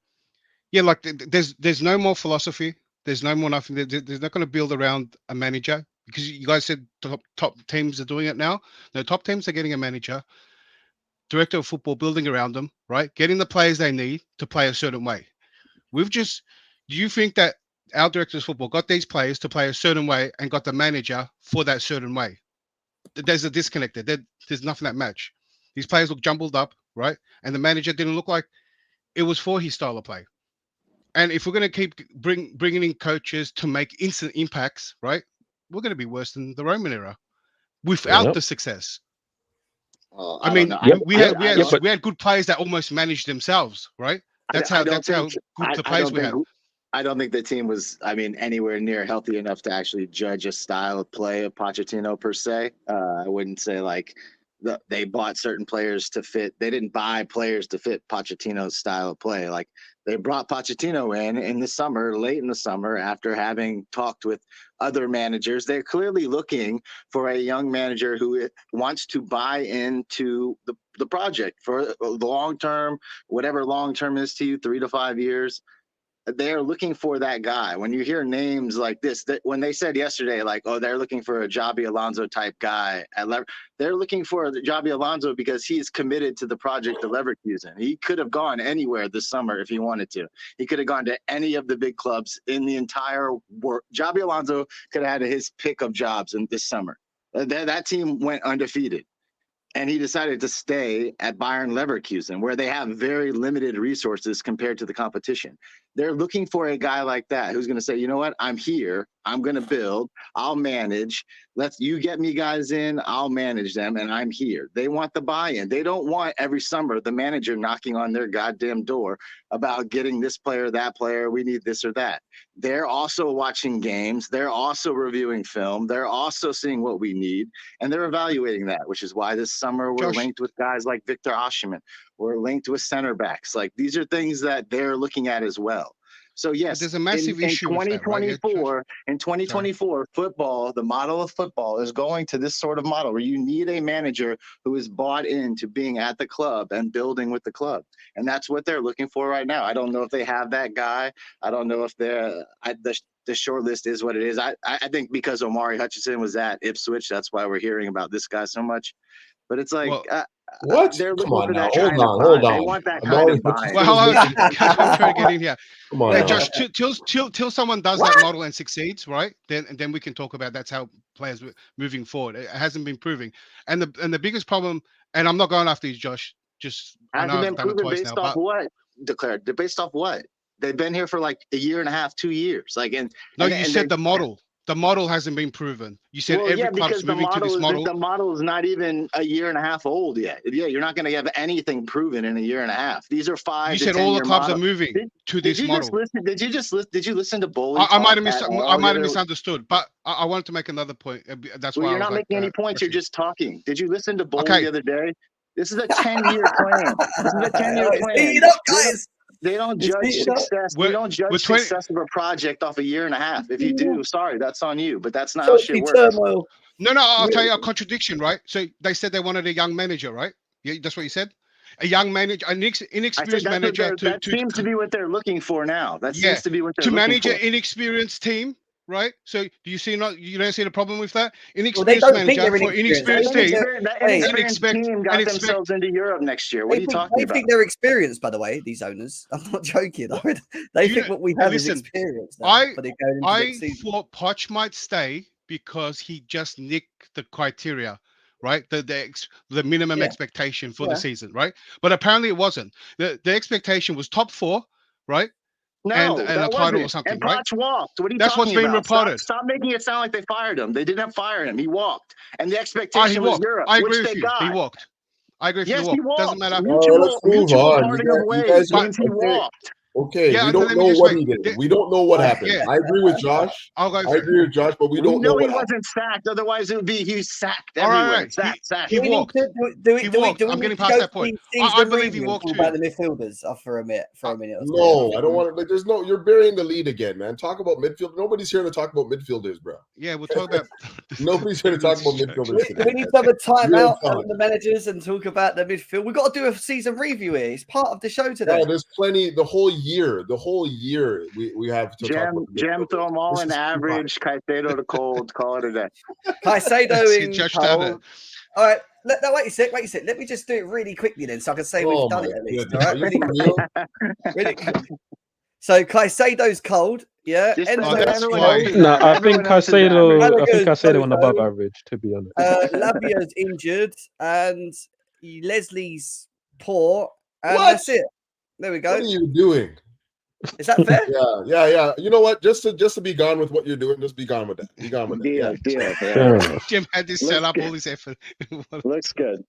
Yeah, there's no more philosophy. There's no more nothing. There's not going to build around a manager, because you guys said top teams are doing it now. No, top teams are getting a manager, director of football, building around them, right? Getting the players they need to play a certain way. Do you think that our directors of football got these players to play a certain way and got the manager for that certain way? There's a disconnect there. There's nothing that match. These players look jumbled up, right? And the manager didn't look like it was for his style of play. And if we're going to keep bringing in coaches to make instant impacts, right, we're going to be worse than the Roman era without the success. I mean, we had good players that almost managed themselves, right? That's how good the players we had. I don't think the team was, anywhere near healthy enough to actually judge a style of play of Pochettino per se. I wouldn't say like they bought certain players to fit. They didn't buy players to fit Pochettino's style of play. Like they brought Pochettino in the summer, late in the summer, after having talked with other managers. They're clearly looking for a young manager who wants to buy into the project for the long term, whatever long term is to you, 3 to 5 years. They are looking for that guy. When you hear names like this, when they said yesterday, like, oh, they're looking for a Xabi Alonso type guy, they're looking for Xabi Alonso because he is committed to the project of Leverkusen. He could have gone anywhere this summer if he wanted to. He could have gone to any of the big clubs in the entire world. Xabi Alonso could have had his pick of jobs in this summer. That team went undefeated. And he decided to stay at Bayern Leverkusen, where they have very limited resources compared to the competition. They're looking for a guy like that who's going to say, you know what, I'm here. I'm going to build. I'll manage. You get me guys in. I'll manage them, and I'm here. They want the buy-in. They don't want every summer the manager knocking on their goddamn door about getting this player, that player. We need this or that. They're also watching games. They're also reviewing film. They're also seeing what we need, and they're evaluating that, which is why this summer we're linked with guys like Victor Osimhen. We're linked with center backs. Like these are things that they're looking at as well. So yes, there's a massive issue in 2024. Right? In 2024, football, the model of football is going to this sort of model where you need a manager who is bought into being at the club and building with the club, and that's what they're looking for right now. I don't know if they have that guy. I don't know if the short list is what it is. I think because Omari Hutchinson was at Ipswich, that's why we're hearing about this guy so much. But it's like. What? They're Come looking on for now. that Hold on. They want that kind of buy-in. Well, I'm trying to get in here. Come on Hey, now. Josh, till someone does that model and succeeds, right? Then we can talk about that's how players moving forward. It hasn't been proving, and the biggest problem. And I'm not going after you, Josh. Just I know I've done it twice now. Off what? Declared based off what? They've been here for like a year and a half, 2 years. Like you said the model. The model hasn't been proven. You said every club's moving to this model. The model is not even a year and a half old yet. Yeah, you're not going to have anything proven in a year and a half. These are 5 to 10 year models. You said all the clubs are moving to this model. Did you listen to Bowley? I might have misunderstood, but I wanted to make another point. That's why you're not making any points. You're just talking. Did you listen to Bowley the other day? This is a 10-year plan. This is a 10-year plan. Speed up, guys. They don't judge success. We don't judge success of a project off a year and a half. If you do, sorry, that's on you. But that's not how shit works. Turmoil. No, I'll tell you a contradiction, right? So they said they wanted a young manager, right? Yeah, that's what you said. A young manager, an inexperienced manager. That seems to be what they're looking for now. That seems to be what they're looking for. To manage an inexperienced team, right? So do you see you don't see the problem with that? Inexperienced manager for inexperienced team. That inexperienced team got themselves into Europe next year. What are you talking about? They think they're experienced, by the way, these owners. I'm not joking. They think what we have is experience. I thought Poch might stay because he just nicked the criteria, right? The minimum expectation for the season, right? But apparently it wasn't. The expectation was top 4, right? No, and a title or something, and right? Poch walked. What are you That's talking what's being about? reported. Stop making it sound like they fired him. They didn't fire him. He walked, and the expectation was Europe. I agree with you. He walked. I agree with you. He walked. Doesn't matter. Let's move on. He walked. Okay, we don't know what he did. We don't know what happened. I agree with Josh. I agree with Josh, but we don't know he wasn't sacked. Otherwise, it would be he's sacked everywhere. Sacked. He walked. He walked. I'm getting past that point. I believe he walked too. About the midfielders for a minute. No, I don't want to. There's no. You're burying the lead again, man. Talk about midfield. Nobody's here to talk about midfielders, bro. Yeah, we'll talk about. Nobody's here to talk about midfielders. We need to have a timeout on the managers and talk about the midfield. We've got to do a season review here. It's part of the show today. No, there's plenty. The whole year we have to talk about Gem, throw them all in average. Caicedo to cold. Call it a day. Caicedo in cold. All right. Wait a sec. Let me just do it really quickly then, so I can say we've done it at least. All right. Really quick. So Caicedo's cold. Yeah. No, I think Caicedo on above average, to be honest. Labia's injured and Leslie's poor, and that's it. There we go. What are you doing? Is that fair? Yeah. You know what? Just to be gone with what you're doing, just be gone with that. Be gone with that. Deal. Fair enough. Jim had to sell up all his effort. Looks good.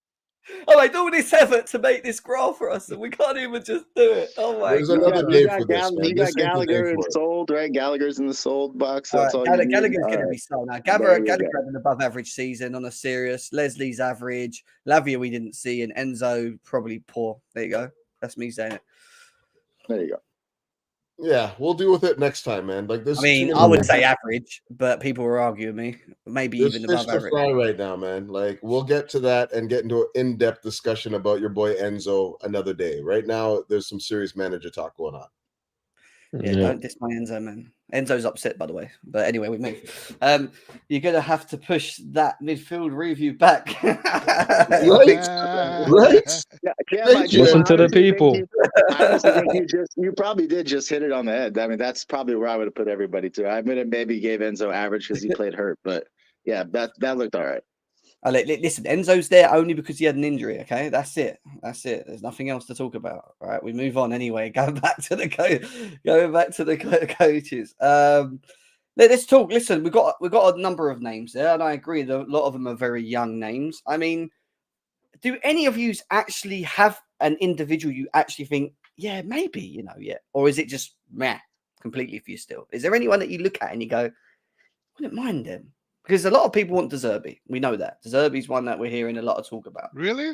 Oh, like all this effort to make this graph for us, and we can't even just do it. Oh my There's god! another day for this, man. You got This ain't the day Gallagher and for it. sold, right? Gallagher's in the sold box. All That's right, all you need. Gallagher's All going to right. be sold now. There you Gallagher go. had an above average season on a serious. Leslie's average. Lavia we didn't see, and Enzo probably poor. There you go. That's me saying it. There you go. Yeah, we'll deal with it next time, man. Like this. I mean, I would say average, but people were arguing me. Maybe There's even fish above to average. fry right now, man. Like we'll get to that and get into an in-depth discussion about your boy Enzo another day. Right now, there's some serious manager talk going on. Yeah, don't diss my Enzo, man. Enzo's upset, by the way. But anyway, we move. You're gonna have to push that midfield review back. Right? Listen to the people. I honestly think you probably did just hit it on the head. I mean, that's probably where I would have put everybody to. I would have maybe gave Enzo average because he played hurt, but yeah, that looked all right. Listen, Enzo's there only because he had an injury. Okay, that's it. There's nothing else to talk about. All right, we move on anyway. Going back to the coaches. Let's talk. Listen, we got a number of names there, and I agree that a lot of them are very young names. I mean, do any of you actually have an individual you actually think, yeah, maybe, or is it just meh completely for you still? Is there anyone that you look at and you go, wouldn't mind them? Because a lot of people want De Zerbi. We know that. De Zerbi's one that we're hearing a lot of talk about. Really?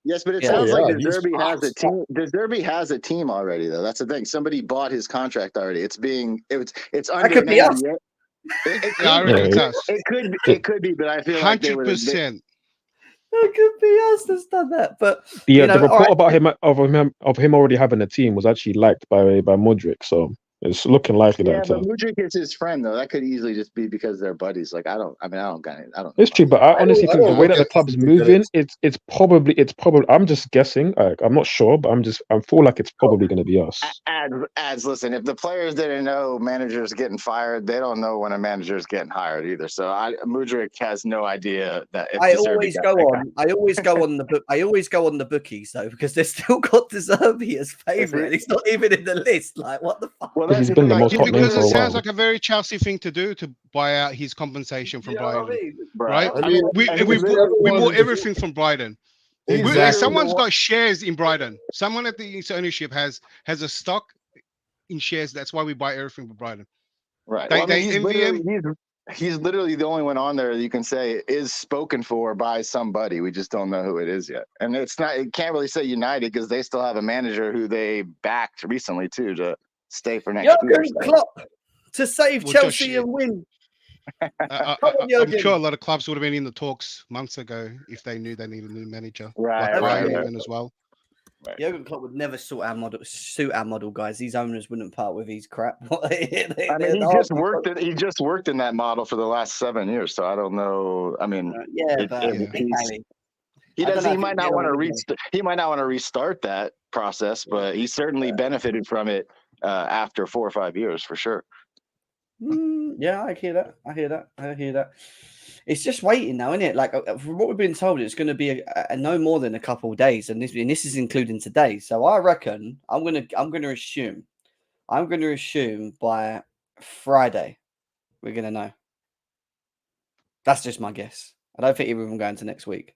Yes, but it sounds like De Zerbi has a team. De Zerbi has a team already, though. That's the thing. Somebody bought his contract already. It's under. That could be us. It could be, but I feel like 100%. It could be us that's done that. But the report about him already having a team was actually liked by Modric, so it's looking likely Yeah, that. but Mudryk is his friend, though. That could easily just be because they're buddies. Like I don't. It's true, but I honestly think the way that the club's moving, it's probably. I'm just guessing. Like, I'm not sure, but I feel like it's probably going to be us. Ads, listen. If the players didn't know managers getting fired, they don't know when a manager's getting hired either. So Mudryk has no idea that. I always go on the bookies though because they've still got De Zerbi as favourite. He's not even in the list. Like what the fuck? Well, he's been the most hot name because for a it sounds while. like a very Chelsea thing to do to buy out his compensation from Brighton, right? I mean, we bought everything from Brighton. Exactly. Someone's got shares in Brighton. Someone at the ownership has a stock in shares. That's why we buy everything from Brighton. Right. He's literally the only one on there that you can say is spoken for by somebody. We just don't know who it is yet. And it can't really say United because they still have a manager who they backed recently too to stay for next year. Klopp to save Chelsea and win. I'm sure a lot of clubs would have been in the talks months ago if they knew they needed a new manager. Right. As well. Right. Jurgen Klopp would never suit our model, guys. These owners wouldn't part with his crap. He just worked in that model for the last 7 years, so I don't know. I mean, he might not want to restart that process, but he certainly benefited from it after 4 or 5 years for sure. Yeah, I hear that. It's just waiting now, isn't it? Like from what we've been told, it's going to be a no more than a couple of days, and this is including today. So I reckon I'm gonna assume by Friday we're gonna know. That's just my guess. I don't think we're even going to next week.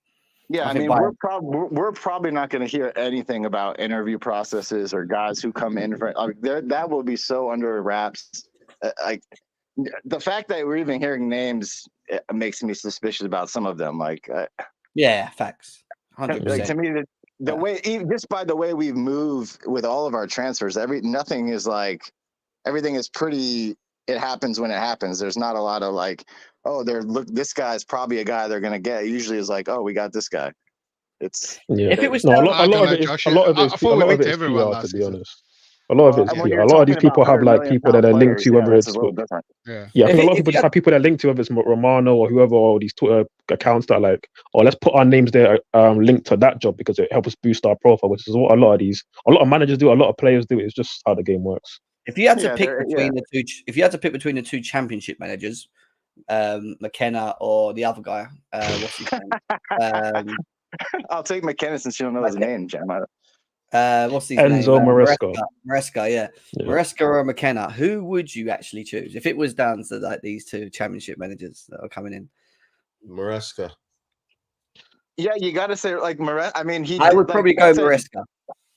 Yeah, I mean, we're probably not going to hear anything about interview processes or guys who come in for that will be so under wraps. Like the fact that we're even hearing names makes me suspicious about some of them. Yeah, facts. 100%. Like to me, the way just by the way we move with all of our transfers, everything is pretty. It happens when it happens. There's not a lot of this guy's probably a guy they're going to get. It usually is like, oh, we got this guy. If it was a lot of it is PR, to be honest. A lot of it's PR. A lot of these people have people that are linked to whether it's because a lot of people just have people that are linked to whether it's Romano or whoever, or these Twitter accounts that are like, oh, let's put our names there linked to that job because it helps us boost our profile, which is what a lot of managers do, a lot of players do. It's just how the game works. If you had to pick between the two championship managers, McKenna or the other guy, what's his name? I'll take McKenna since you don't know his name, Jam. What's his Enzo name? Maresca. Maresca, yeah. Yeah. Maresca or McKenna. Who would you actually choose if it was down to like these two championship managers that are coming in? Maresca. Yeah, you got to say like I mean, I would probably go Maresca.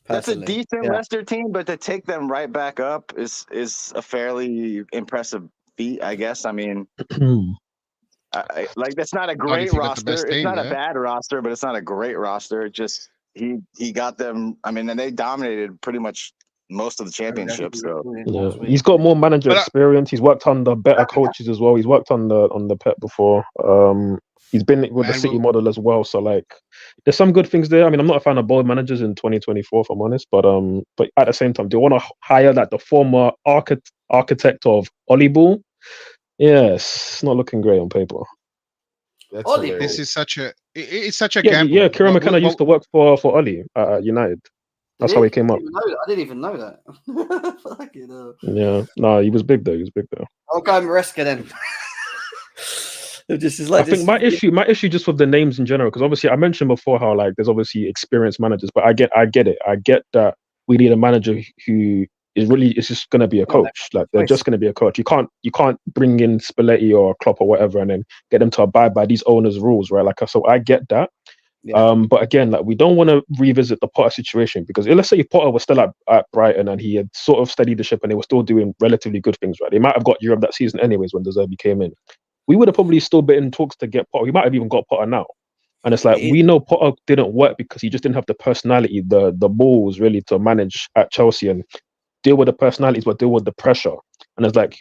That's a decent Leicester team, but to take them right back up is a fairly impressive feat, I guess. I mean, like that's not a great roster. It's not a bad roster, but it's not a great roster. Just he got them. I mean, and they dominated pretty much most of the championships. So yeah, he's got more manager experience. He's worked under better coaches as well. He's worked on the Pep before. He's been with the City model as well. So like, there's some good things there. I mean, I'm not a fan of bold managers in 2024, if I'm honest. But at the same time, do you want to hire like the former architect of Ollie Ball? Yes, it's not looking great on paper. This is such a gamble. Yeah, Kieran McKenna used to work for Ollie at United. That's how he came up. I didn't even know that. Fucking hell. Yeah, no, he was big though. I'll go Maresca then. I think my issue just with the names in general, because obviously I mentioned before how like there's obviously experienced managers, but I get it. I get that we need a manager who is just going to be a coach. Like they're just going to be a coach. You can't bring in Spalletti or Klopp or whatever and then get them to abide by these owners' rules, right? Like, so I get that. Yeah. But again, like we don't want to revisit the Potter situation, because let's say if Potter was still at Brighton and he had sort of steadied the ship and they were still doing relatively good things, right? They might have got Europe that season anyways when De Zerbi came in. We would have probably still been in talks to get Potter. We might have even got Potter now. And it's like, we know Potter didn't work because he just didn't have the personality, the balls really to manage at Chelsea and deal with the personalities, but deal with the pressure. And it's like,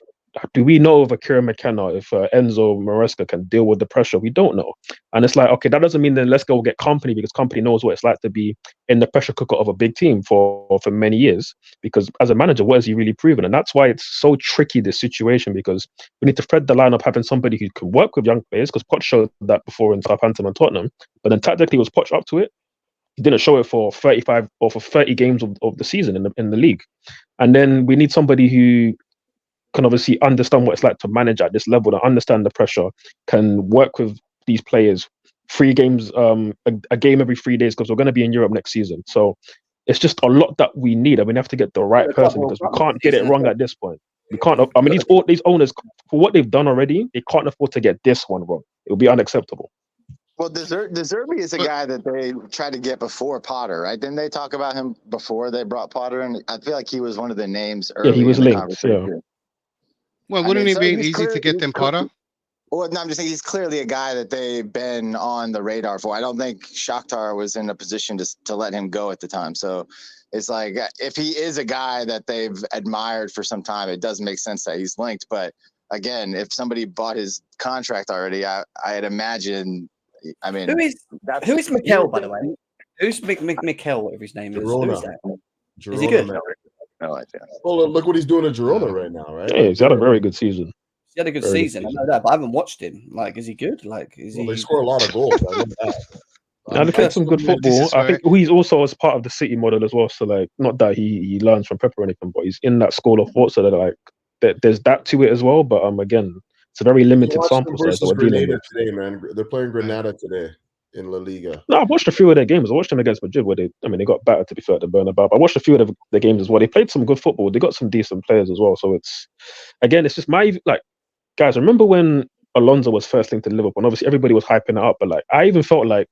do we know if Kieran McKenna, if Enzo Maresca can deal with the pressure? We don't know. And it's like, okay, that doesn't mean then let's go get Company, because Company knows what it's like to be in the pressure cooker of a big team for many years. Because as a manager, what has he really proven? And that's why it's so tricky, this situation, because we need to thread the line of having somebody who can work with young players, because Poch showed that before in Southampton and Tottenham. But then tactically, was Poch up to it? He didn't show it for 35 or for 30 games of the season in the league. And then we need somebody who can obviously understand what it's like to manage at this level, to understand the pressure, can work with these players. 3 games, a game every 3 days, because we're going to be in Europe next season. So it's just a lot that we need, and we have to get the right person, because we can't get it wrong at this point. We can't. I mean, these owners, for what they've done already, they can't afford to get this one wrong. It will be unacceptable. Well, De Zerbi is a guy that they tried to get before Potter, right? Didn't they talk about him before they brought Potter in? I feel like he was one of the names early. Yeah, he was in the linked. conversation. Yeah. Well, wouldn't it be easy to get them Potter? Well, no, I'm just saying he's clearly a guy that they've been on the radar for. I don't think Shakhtar was in a position to let him go at the time. So it's like, if he is a guy that they've admired for some time, it does make sense that he's linked. But again, if somebody bought his contract already, I'd imagine. I mean, who is Mikel, by the way? Who's Mikel, whatever his name is? Who is that? Is he good? No idea. Well, look what he's doing at Girona right now, right? Yeah, he's had a very good season. He had a good season. I know that, but I haven't watched him. Like, is he good? Like, they score a lot of goals. I know that. Now they played some good football. I think he's also as part of the City model as well. So like, not that he learns from Pep or anything, but he's in that school of thought. So that like, there's that to it as well. But again, it's a very limited sample size. Grenada today, man. They're playing Granada today in La Liga. No, I've watched a few of their games. I watched them against Madrid, where they got battered, to be fair, to Bernabeu. I watched a few of the games as well. They played some good football. They got some decent players as well. So it's just guys, remember when Alonso was first linked to Liverpool? And obviously everybody was hyping it up, but like I even felt like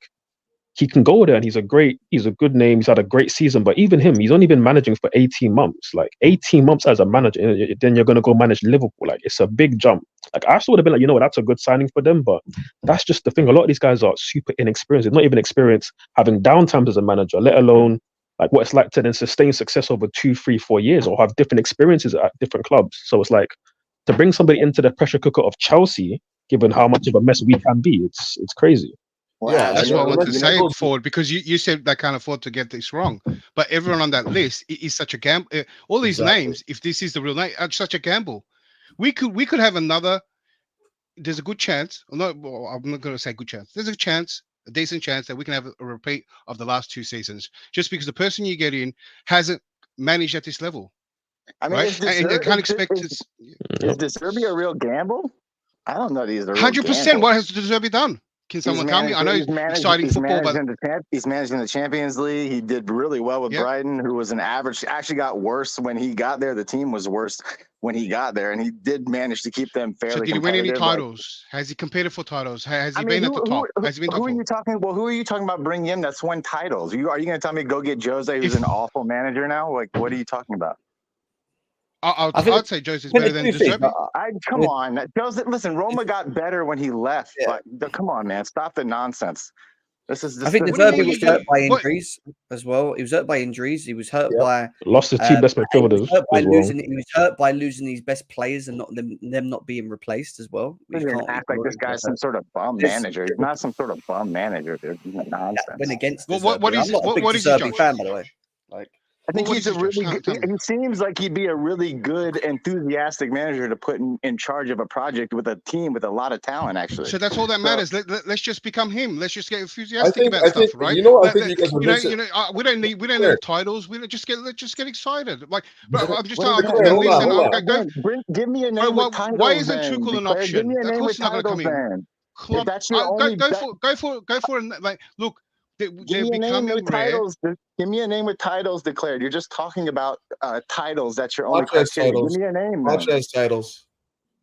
he can go there and he's a good name. He's had a great season, but even him, he's only been managing for 18 months. Like 18 months as a manager, then you're going to go manage Liverpool. Like it's a big jump. Like I would have been like, you know what, that's a good signing for them. But that's just the thing. A lot of these guys are super inexperienced. They're not even experienced having downtimes as a manager, let alone like what it's like to then sustain success over 2, 3, 4 years, or have different experiences at different clubs. So it's like to bring somebody into the pressure cooker of Chelsea, given how much of a mess we can be, it's crazy. Wow. Yeah, that's what I want to say forward, because you said they can't afford to get this wrong, but everyone on that list is such a gamble. All these names, if this is the real name, are such a gamble. We could have another. There's a good chance. I'm not going to say good chance. There's a decent chance that we can have a repeat of the last 2 seasons, just because the person you get in hasn't managed at this level. I mean, right? And you can't expect to. Is De Zerbi a real gamble? I don't know. These are 100%. What has De Zerbi done? Can someone tell me? I know exciting football, but he's managing the Champions League. He did really well with Brighton, who was an average. Actually, got worse when he got there. The team was worse when he got there, and he did manage to keep them fairly. So did he win any titles? Has he competed for titles? Has he been at the top? Has he been top? Who are you talking about? Who are you talking about bringing in that's won titles? Are you going to tell me go get Jose, who's an awful manager now? Like, what are you talking about? I'd say Jose's better than De Zerbi. Come on, Jose. Listen, Roma got better when he left. Yeah. But come on, man, stop the nonsense. This is. I think De Zerbi was hurt by injuries as well. He was hurt by injuries. He was hurt by lost his two best midfielders. He was hurt by losing his best players and not them not being replaced as well. He can't act like this guy's some sort of bum manager. He's not some sort of bum manager, dude. He's nonsense. Went against. What is I'm not a big De Zerbi fan, by the way. Like. I think he's a really good, he seems like he'd be a really good, enthusiastic manager to put in charge of a project with a team with a lot of talent, actually. So that's all that matters. Let's just become him. Let's just get enthusiastic about stuff, right? You know, I think you guys we don't need titles. We let's just get excited. Like, bro, I'm just hold on. Give me a name with titles. Why isn't Tuchel an option? Give me a name with titles, man. That's your only. Go for it. Like, look. Give me a name with titles. Give me a name with titles declared. You're just talking about titles. That's your only criteria. Give me a name. Poch has titles.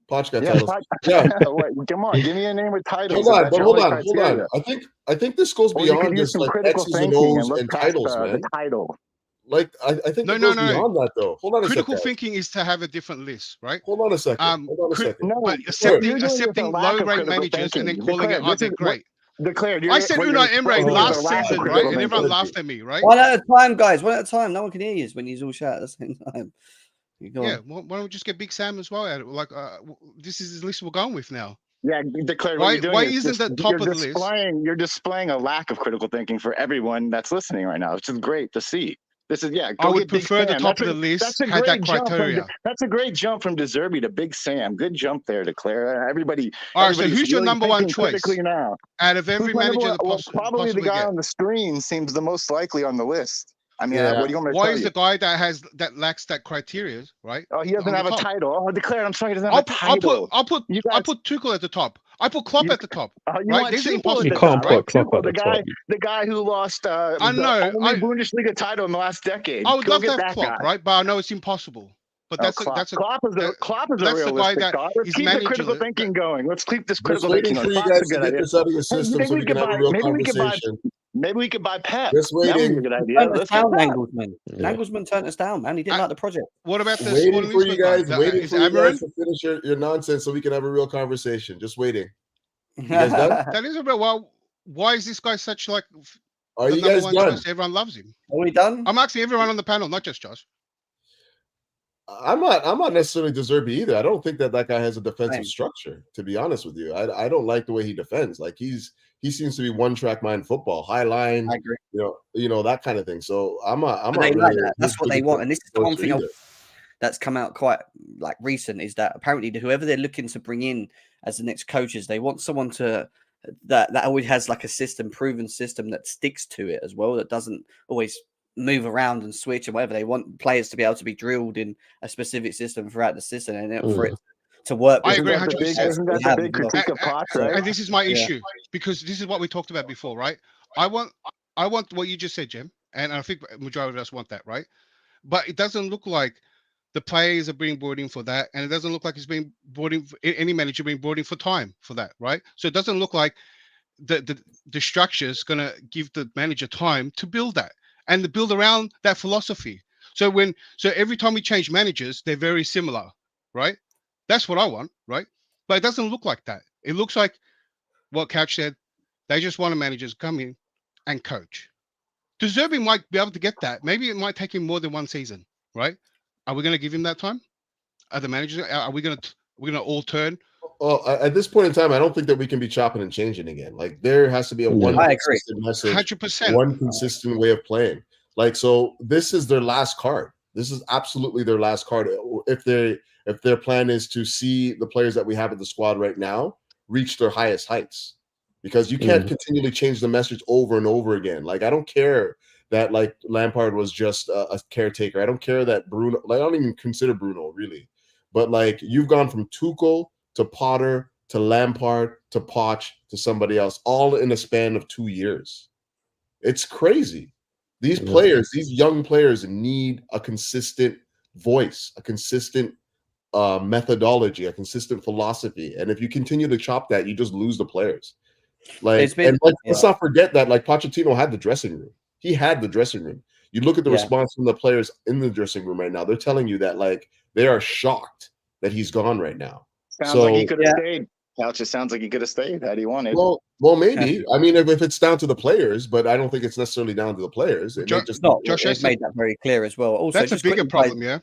Poch got titles. Come on, give me a name with titles. Hold on. I think this goes beyond just like X's and O's and titles, man. Title. Like I think it goes beyond that though. Hold on a second. Critical thinking is to have a different list, right? Hold on a second. But accepting low-rate managers and then calling it, "Oh, they're great." Declared. I said Unai Emery last season, right? And everyone laughed at me, right? One at a time, guys. One at a time. No one can hear you when you all shout at the same time. Yeah. Why don't we just get Big Sam as well? Like, this is the list we're going with now. Yeah, declared. Why isn't that top of the list? You're displaying a lack of critical thinking for everyone that's listening right now, which is great to see. This is I would prefer the top of the list had that criteria. That's a great jump from De Zerbi to Big Sam. Good jump there, Declare. Everybody. All right, so who's your number one choice now? Out of every manager probably the guy on the screen seems the most likely on the list. I mean, what do you want me to tell you? Why is the guy that lacks that criteria, right? Oh, he doesn't have a title. Oh, Declare. I'm sorry, he doesn't have a title. I'll put Tuchel at the top. I put Klopp at the top. Right? This is impossible. You can't put Klopp at the top. The guy who lost I know the only Bundesliga title in the last decade. I would love to have Klopp, right? But I know it's impossible. But Klopp is a realistic guy. Let's keep the critical thinking going. Let's keep this critical thinking going. You guys to get this out of your system so we can have a real conversation. Maybe we could buy Pep. Just waiting. That would be a good idea. Let's down Nagelsmann. Nagelsmann turned us down, man. He didn't like the project. What about the waiting for you guys to finish your nonsense so we can have a real conversation. Just waiting. You guys done? That is a real. Why is this guy such like? Are you guys done? Everyone loves him. Are we done? I'm asking everyone on the panel, not just Josh. I'm not necessarily De Zerbi either. I don't think that guy has a defensive structure, to be honest with you. I don't like the way he defends. Like he seems to be one-track mind football, high line. I agree. You know that kind of thing. So I'm not really like that. That's what they want. And this is the one thing that's come out quite like recent is that apparently whoever they're looking to bring in as the next coaches, they want someone that always has like a proven system that sticks to it as well, that doesn't always move around and switch and whatever. They want players to be able to be drilled in a specific system throughout the system and for it to work. I agree 100%. Isn't that the big critique of Poch, right? And this is my issue because this is what we talked about before, right? I want what you just said, Jim, and I think majority of us want that, right? But it doesn't look like the players are being brought in for that, and it doesn't look like it's being brought in. Any manager being brought in for time for that, right? So it doesn't look like the structure is going to give the manager time to build that and to build around that philosophy. So every time we change managers, they're very similar, right? That's what I want, right? But it doesn't look like that. It looks like what Couch said. They just want a manager to come in and coach. De Zerbi might be able to get that. Maybe it might take him more than one season, right? Are we going to give him that time? Are the managers? Are we going to all turn? Well, at this point in time, I don't think that we can be chopping and changing again. Like there has to be consistent message, 100%, one consistent way of playing. Like so, this is their last card. This is absolutely their last card. If their plan is to see the players that we have at the squad right now reach their highest heights, because you can't continually change the message over and over again. Like I don't care that like Lampard was just a caretaker. I don't care that Bruno. Like I don't even consider Bruno really, but like you've gone from Tuchel to Potter to Lampard to Poch to somebody else, all in a span of 2 years. It's crazy. These players, these young players, need a consistent voice, a consistent methodology, a consistent philosophy. And if you continue to chop that, you just lose the players. Let's not forget that Pochettino had the dressing room. He had the dressing room. You look at the response from the players in the dressing room right now. They're telling you that they are shocked that he's gone right now. Sounds like he could have stayed. Couch, it sounds like he could have stayed had he wanted. Well, maybe. I mean, if it's down to the players, but I don't think it's necessarily down to the players. It Josh made that very clear as well. Also, that's a bigger problem, yeah.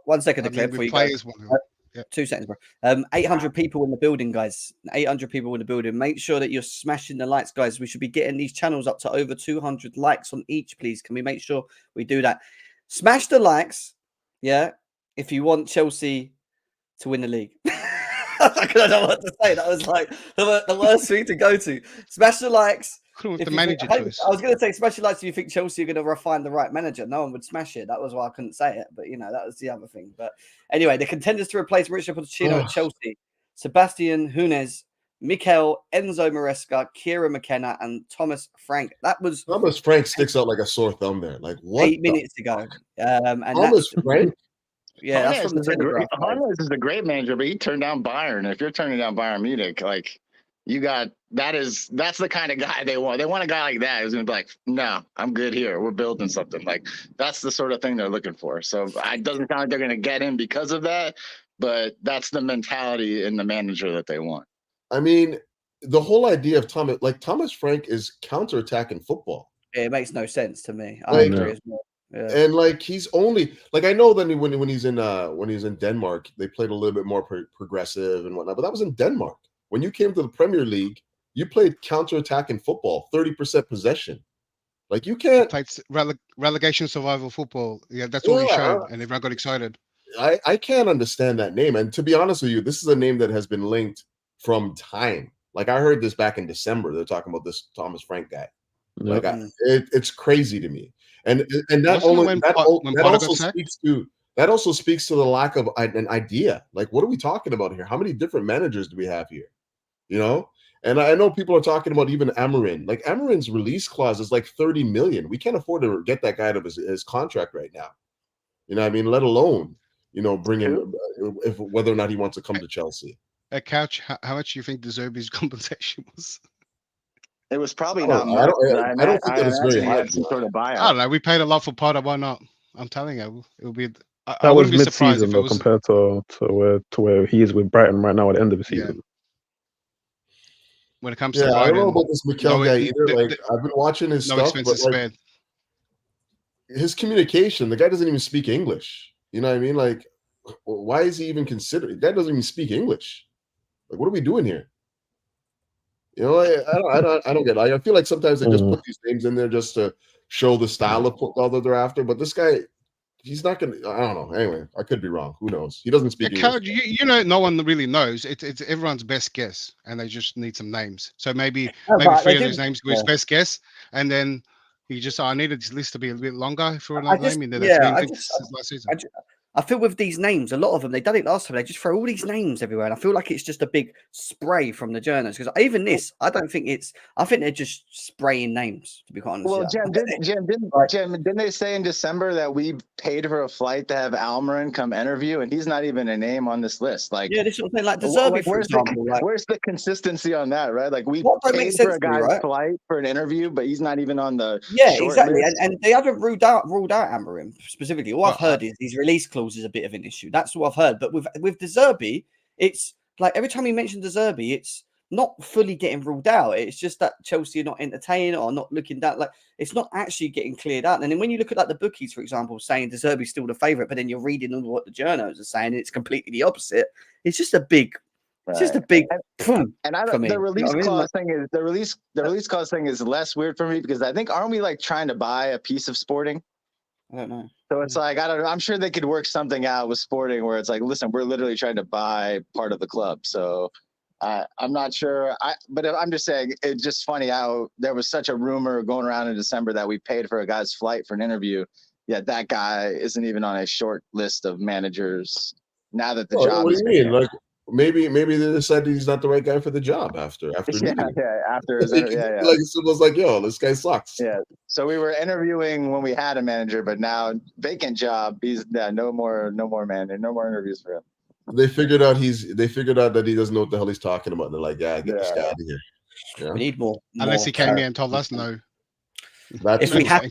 1 second, Claire, before you go. 2 seconds, bro. 800 people in the building, guys. 800 people in the building. Make sure that you're smashing the likes, guys. We should be getting these channels up to over 200 likes on each, please. Can we make sure we do that? Smash the likes, yeah, if you want Chelsea to win the league. I don't know what to say. That was like the worst thing to go to. Smash the likes. The manager choice. Oh, I was going to say, smash the likes if you think Chelsea are going to find the right manager. No one would smash it. That was why I couldn't say it. But, that was the other thing. But anyway, the contenders to replace Mauricio Pochettino at Chelsea: Sebastian Hunes, Mikel, Enzo Maresca, Kieran McKenna, and Thomas Frank. Thomas Frank sticks out like a sore thumb there. Like, what? 8 minutes ago. And Thomas Frank? Yeah, that's from the Telegraph. Hunes is a great manager, but he turned down Bayern. If you're turning down Bayern Munich, that's the kind of guy they want. They want a guy like that who's going to be like, no, I'm good here. We're building something. That's the sort of thing they're looking for. So it doesn't sound like they're going to get him because of that, but that's the mentality in the manager that they want. I mean, the whole idea of Thomas Frank is counterattacking football. It makes no sense to me. I agree as well. Yeah. And he's only I know that when he's in Denmark, they played a little bit more progressive and whatnot, but that was in Denmark. When you came to the Premier League, you played counter-attacking football, 30% possession. You can't relegation survival football. Yeah, that's all he showed, and everyone got excited. I can't understand that name. And to be honest with you, this is a name that has been linked from time. I heard this back in December. They're talking about this Thomas Frank guy. It's crazy to me. And that also speaks to the lack of an idea. What are we talking about here? How many different managers do we have here? And I know people are talking about even Amarin. Amarin's release clause is 30 million. We can't afford to get that guy out of his contract right now. Let alone bring him whether or not he wants to come to Chelsea. Couch, how much do you think De Zerbi's compensation was? It was probably not much. I don't think it was very high. Some sort of buyout. I don't know. We paid a lot for Potter. Why not? I'm telling you, it would be. I wouldn't be surprised if it was compared to where he is with Brighton right now at the end of the season. When it comes to Brighton, I don't know about this Mikel guy either. I've been watching his stuff, but his communication, the guy doesn't even speak English. You know what I mean? Why is he even considered? The guy doesn't even speak English. What are we doing here? I don't get it. I feel like sometimes they just put these names in there just to show the style of football that they're after. But this guy, he's not going to. I don't know. Anyway, I could be wrong. Who knows? He doesn't speak English. No one really knows. It's everyone's best guess, and they just need some names. So maybe 3 of those names were his best guess, and then he just I needed this list to be a bit longer for another name. And then last season. I feel with these names, a lot of them, they done it last time. They just throw all these names everywhere. And I feel like it's just a big spray from the journalists. Because even this, I don't think I think they're just spraying names, to be quite honest. Well, didn't they say in December that we paid for a flight to have Almiron come interview? And he's not even a name on this list. This sort of thing, De Zerbi, for example. Where's the consistency on that, right? We paid for a guy's flight for an interview, but he's not even on the exactly. list. And they haven't ruled out Almiron specifically. All I've heard is his release clause is a bit of an issue. That's what I've heard. But with De Zerbi, it's every time you mention De Zerbi, it's not fully getting ruled out. It's just that Chelsea are not entertained or not looking that it's not actually getting cleared out. And then when you look at the bookies, for example, saying De Zerbi's still the favourite, but then you're reading all what the journals are saying, and it's completely the opposite. It's just a big. It's just a big the release clause thing is the release clause thing is less weird for me because I think aren't we trying to buy a piece of Sporting? I don't know. So it's I don't know. I'm sure they could work something out with Sporting where it's listen, we're literally trying to buy part of the club. So I'm not sure. But I'm just saying it's just funny how there was such a rumor going around in December that we paid for a guy's flight for an interview. Yet that guy isn't even on a short list of managers now that the job is. What do you mean? maybe they decided he's not the right guy for the job after meeting him. After his interview, Like someone's like, yo, this guy sucks. Yeah. So we were interviewing when we had a manager, but now vacant job. He's no more manager, no more interviews for him. They figured out that he doesn't know what the hell he's talking about. And they're like, yeah, get this guy out of here. Yeah. We need more. Unless he came here and told us no. If we have,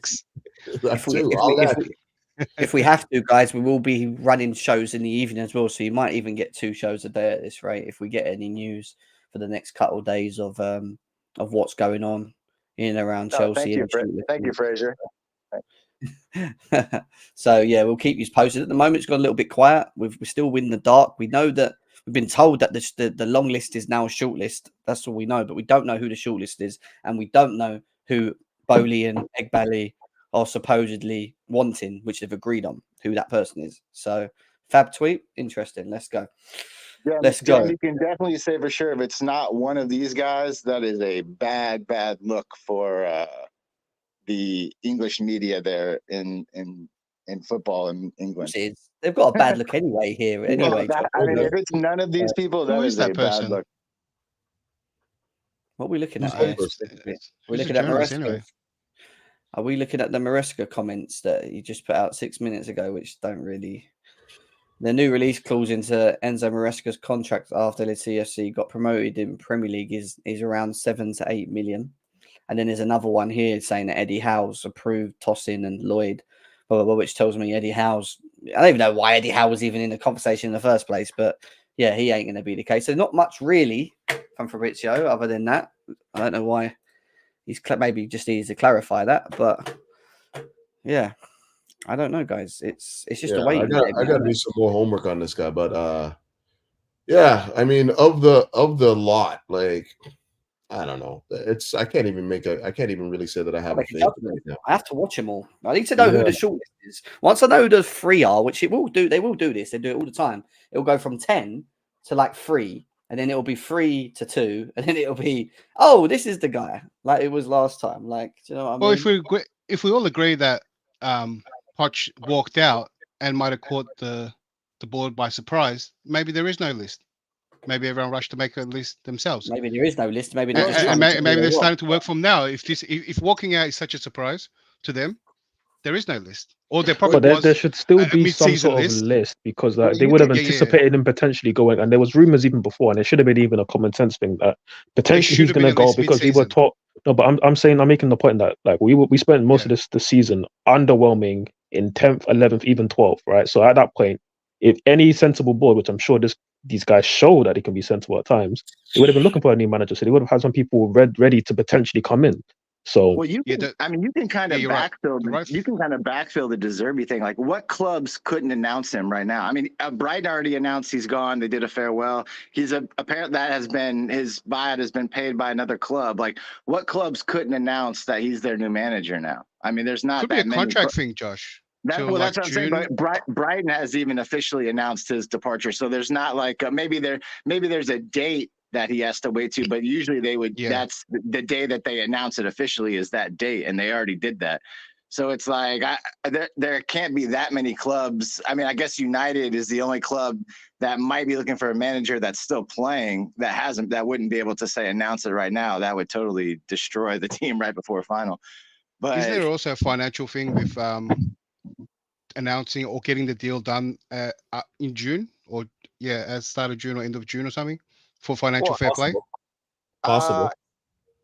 if we have to, guys, we will be running shows in the evening as well. So you might even get 2 shows a day at this rate if we get any news for the next couple of days of what's going on in and around Chelsea. Thank you, Fraser. So yeah, we'll keep you posted. At the moment, it's gone a little bit quiet. We're still in the dark. We know that we've been told that the long list is now a short list. That's all we know, but we don't know who the short list is, and we don't know who Bowley and Egbali are supposedly wanting, which they've agreed on who that person is. So fab tweet, interesting. Let's go. Yeah, Let's go. You can definitely say for sure if it's not one of these guys, that is a bad look for the English media there in football in England. They've got a bad look anyway here. Anyway, if it's none of these people, that is a bad look. What are we looking at? We're looking at Maresca. Anyway. Are we looking at the Maresca comments that you just put out 6 minutes ago, which don't really... The new release clause into Enzo Maresca's contract after Leeds CFC got promoted in Premier League is around 7 to 8 million. And then there's another one here saying that Eddie Howe's approved Tosin and Lloyd, blah, blah, blah, which tells me Eddie Howe's... I don't even know why Eddie Howe was even in the conversation in the first place, but yeah, he ain't going to be the case. So not much really from Fabrizio other than that. I don't know why he's maybe just needs to clarify that, but yeah, I don't know, guys. It's just a way. I got to do some more homework on this guy, but yeah, I mean, of the lot, like, I don't know. I can't even really say that I have a favorite right now. I have to watch them all. I need to know who the shortlist is. Once I know who the 3 are, which it will do, they will do this. They do it all the time. It'll go from 10 to like 3, and then it'll be 3 to 2, and then it'll be, oh, this is the guy, like it was last time. Like, do you know what I mean? Well, if we all agree that Poch walked out and might have caught the board by surprise, maybe there is no list. Maybe everyone rushed to make a list themselves. Maybe there is no list. Maybe maybe they're starting to work from now. If walking out is such a surprise to them, there is no list. Or there probably there should still be some sort of list because they would have anticipated him potentially going. And there was rumors even before, and it should have been even a common sense thing that potentially he's going to go because we were taught. No, but I'm making the point that like we spent most of the season underwhelming in 10th, 11th, even 12th, right? So at that point, if any sensible board, which I'm sure these guys show that they can be sensible at times, they would have been looking for a new manager. So they would have had some people ready to potentially come in. So well, you can kind of backfill. Right. You can kind of backfill the De Zerbi thing. Like, what clubs couldn't announce him right now? I mean, Brighton already announced he's gone. They did a farewell. He's apparently that has been his buyout has been paid by another club. Like, what clubs couldn't announce that he's their new manager now? I mean, there's not could that be a contract thing, Josh. That's what I'm saying. But Brighton has even officially announced his departure, so there's not like maybe there's a date that he has to wait to, but usually they would. Yeah. That's the day that they announce it officially is that date, and they already did that. So it's like there can't be that many clubs. I mean, I guess United is the only club that might be looking for a manager that's still playing that wouldn't be able to say announce it right now. That would totally destroy the team right before final. But is there also a financial thing with announcing or getting the deal done in June or at start of June or end of June or something for financial fair play? Possible.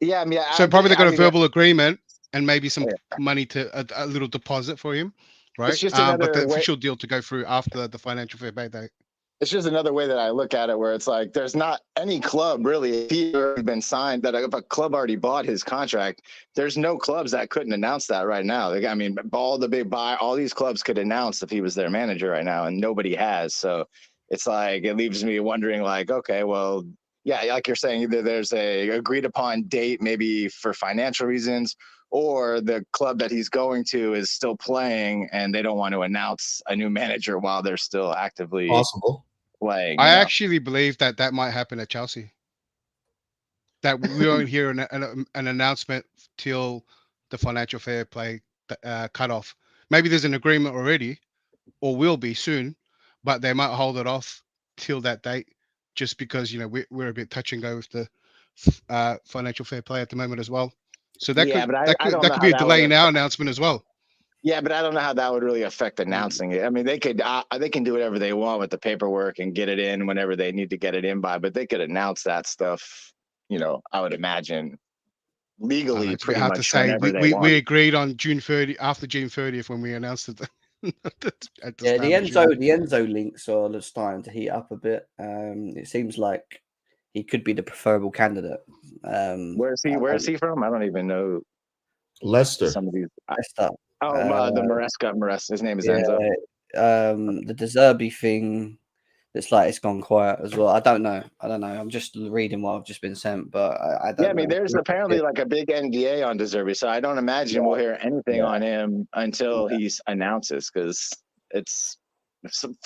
Yeah, I mean, so probably they got a verbal agreement and maybe some money to a little deposit for him, right? But the official deal to go through after the financial fair play date. It's just another way that I look at it, where it's like there's not any club really. If he's already been signed, that if a club already bought his contract, there's no clubs that couldn't announce that right now. I mean, all the big all these clubs could announce if he was their manager right now, and nobody has. So it's like it leaves me wondering, like, okay, well, yeah, like you're saying, either there's a agreed upon date, maybe for financial reasons, or the club that he's going to is still playing, and they don't want to announce a new manager while they're still actively possible. Playing, I actually believe that might happen at Chelsea. That we won't hear an announcement till the financial fair play cut off. Maybe there's an agreement already, or will be soon, but they might hold it off till that date just because we're a bit touch and go with the financial fair play at the moment as well. So that Yeah, could but I don't know could be how a that delay would in our announcement as well. Yeah, but I don't know how that would really affect announcing it. I mean, they can do whatever they want with the paperwork and get it in whenever they need to get it in by, but they could announce that stuff, I would imagine legally It's a bit pretty hard to much say. whenever they We want. agreed on June 30 after June 30th when we announced it. At the Yeah, start of the June. Enzo links are starting to heat up a bit. It seems like he could be the preferable candidate. Where's he from? I don't even know Leicester. some of these. Leicester. The Maresca. His name is Yeah, Enzo. the De Zerbi thing. It's gone quiet as well. I don't know. I'm just reading what I've just been sent, but I don't. Yeah, I mean, there's apparently like a big NDA on De Zerbi, so I don't imagine we'll hear anything on him until he announces, because it's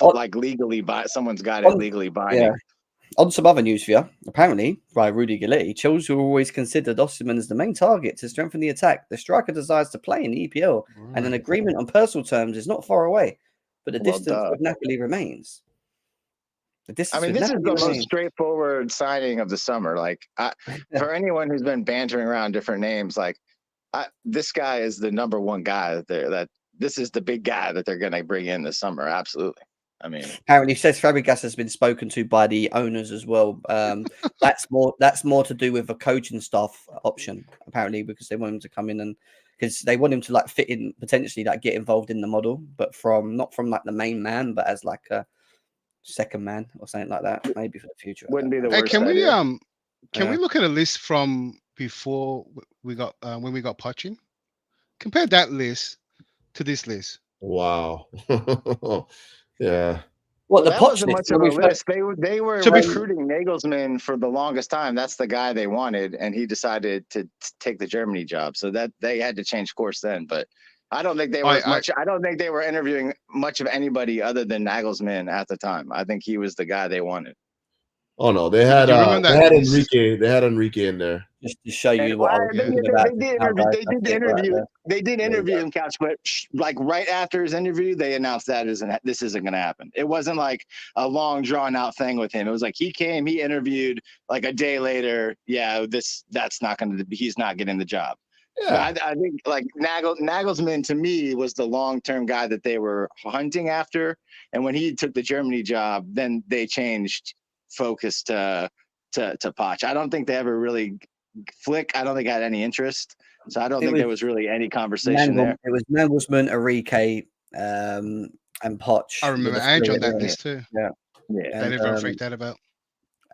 like legally someone's got it legally binding. Yeah. On some other news for you, apparently, by Rudy Galetti, Chelsea always considered Osimhen as the main target to strengthen the attack. The striker desires to play in the EPL, and an agreement on personal terms is not far away, but the distance with Napoli remains. This is the most straightforward signing of the summer. Like, for anyone who's been bantering around different names, like this guy is the number one guy that this is the big guy that they're going to bring in this summer. Absolutely. I mean, apparently, says Fabregas has been spoken to by the owners as well. That's more to do with a coaching staff option, apparently, because they want him to come in and because they want him to fit in, potentially get involved in the model, but not from the main man, but as a second man or something like that, maybe for the future. Wouldn't be the Hey, worst can idea. we look at a list from before we got when we got Pochettino? Compare that list to this list. Wow. Yeah. That wasn't much of a list. They were recruiting Nagelsmann for the longest time. That's the guy they wanted, and he decided to take the Germany job. So that they had to change course then. But I don't think they were I don't think they were interviewing much of anybody other than Nagelsmann at the time. I think he was the guy they wanted. Oh no, they had Enrique. They had Enrique in there just to show you what I was thinking about. They did interview him, Couch, but right after his interview, they announced this isn't going to happen. It wasn't like a long drawn out thing with him. It was like he came, he interviewed, like a day later. Yeah, that's not going to be. He's not getting the job. Yeah. I think Nagelsmann to me was the long term guy that they were hunting after, and when he took the Germany job, then they changed focus to Poch. I don't think they ever really Flick. I don't think had any interest, so I don't think there was really any conversation there. It was Nagelsmann, Enrique, and Poch. I remember Ange on that list too. Yeah. That everyone freaked out about.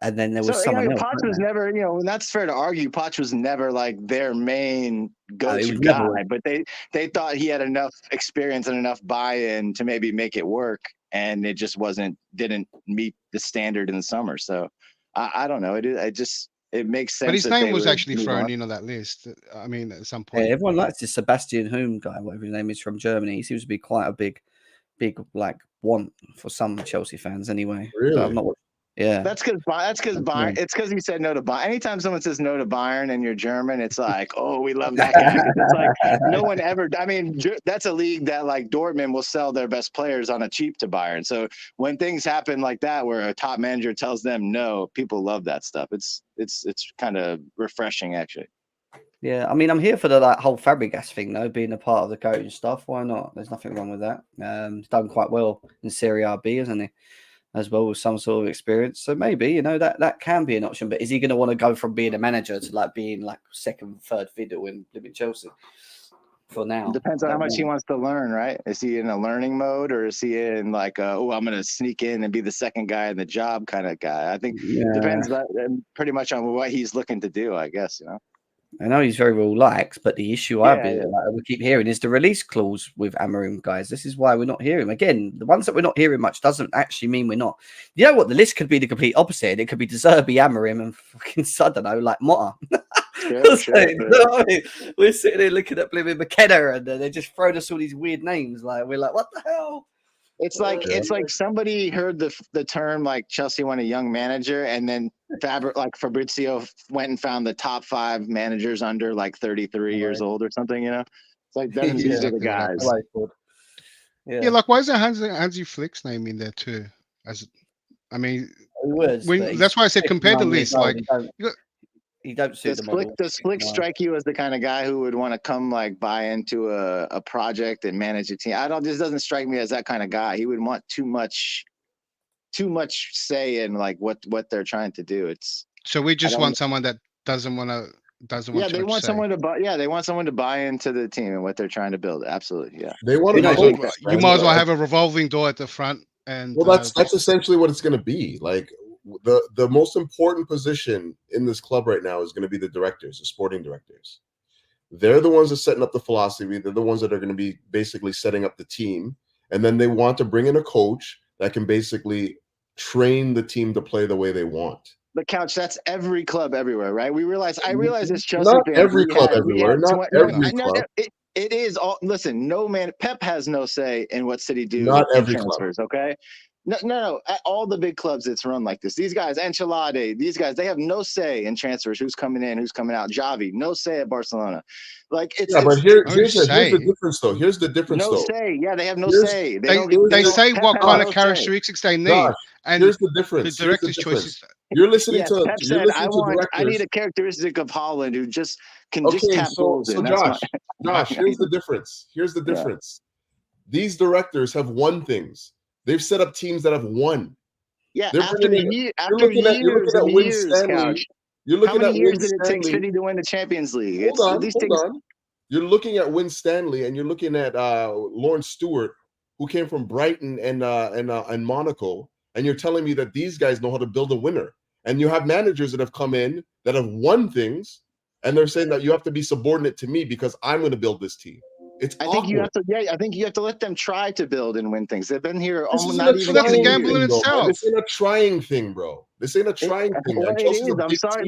And then there was someone else. Poch was never, and that's fair to argue. Poch was never like their main go-to guy, but they thought he had enough experience and enough buy-in to maybe make it work, and it just didn't meet the standard in the summer. So I don't know. It makes sense. But his name was actually thrown in on that list. I mean, at some point. Yeah, everyone likes this Sebastian Hume guy, whatever his name is, from Germany. He seems to be quite a big want for some Chelsea fans anyway. Really? Yeah, that's because Bayern. It's because he said no to Bayern. Anytime someone says no to Bayern and you're German, it's like, oh, we love that guy. It's like no one ever. I mean, that's a league that Dortmund will sell their best players on a cheap to Bayern. So when things happen like that, where a top manager tells them no, people love that stuff. It's kind of refreshing, actually. Yeah, I mean, I'm here for the whole Fabregas thing, though, being a part of the coaching stuff. Why not? There's nothing wrong with that. He's done quite well in Serie B, hasn't he? As well, with some sort of experience. So maybe, that can be an option. But is he going to want to go from being a manager to being second, third fiddle in Chelsea for now? It depends on how much he wants to learn, right? Is he in a learning mode, or is he in I'm going to sneak in and be the second guy in the job kind of guy? I think it depends pretty much on what he's looking to do, I guess, I know he's very well liked, but the issue we keep hearing is the release clause with Amorim, guys. This is why we're not hearing. Again, the ones that we're not hearing much doesn't actually mean we're not. You know what? The list could be the complete opposite. It could be De Zerbi, Amorim, and fucking, I don't know, Motta. We're sitting there looking at McKenna, and they just thrown us all these weird names. We're like, what the hell? It's like somebody heard the term Chelsea want a young manager, and then Fabrizio went and found the top 5 managers under 33 years old or something. It's like these are the guys. Why is there Hansi Flick's name in there too? He was, but That's why I said compared to 59 years Leeds, old, like he don't suit the model. Does Flick strike you as the kind of guy who would want to come like buy into a project and manage a team? This doesn't strike me as that kind of guy. He would want too much say in like what they're trying to do. So we just want someone that doesn't want they want someone to buy. Yeah, they want someone to buy into the team and what they're trying to build. Absolutely, yeah. They want you to. might as well have a revolving door at the front. And well, that's essentially what it's going to be. Like the most important position in this club right now is going to be the directors, the sporting directors. They're the ones that are setting up the philosophy. They're the ones that are going to be basically setting up the team, and then they want to bring in a coach that can basically train the team to play the way they want. The couch, that's every club everywhere, right? I realize it's Chelsea not fans. Every club everywhere. Not every club. It is all. Listen, Pep has no say in what City do. Not every transfers, club. Okay. No. At all the big clubs, it's run like this. These guys, Ancelotti, these guys, they have no say in transfers. Who's coming in? Who's coming out? Xavi, no say at Barcelona. Like it's. Yeah, but here's the difference, though. Here's the difference, no though. Say. Yeah, they have no say. They say what kind of characteristics they need. Josh, and here's the difference. The director's choices. You're listening to. Pep you're said, listening to I need a characteristic of Haaland who just can okay, just tap goals in. Josh, here's the difference. Here's the difference. Yeah. These directors have won things. They've set up teams that have won. Yeah, after years and years, Couch. You're looking How many at years Win did it take City to win the Champions League? Hold on. You're looking at Win Stanley, and you're looking at Lawrence Stewart, who came from Brighton and Monaco, and you're telling me that these guys know how to build a winner. And you have managers that have come in that have won things, and they're saying that you have to be subordinate to me because I'm going to build this team. I think you have to let them try to build and win things. They've been here almost not even. That's a gamble in itself. This ain't a trying thing, bro. This ain't a trying thing. Well, it is. I'm sorry.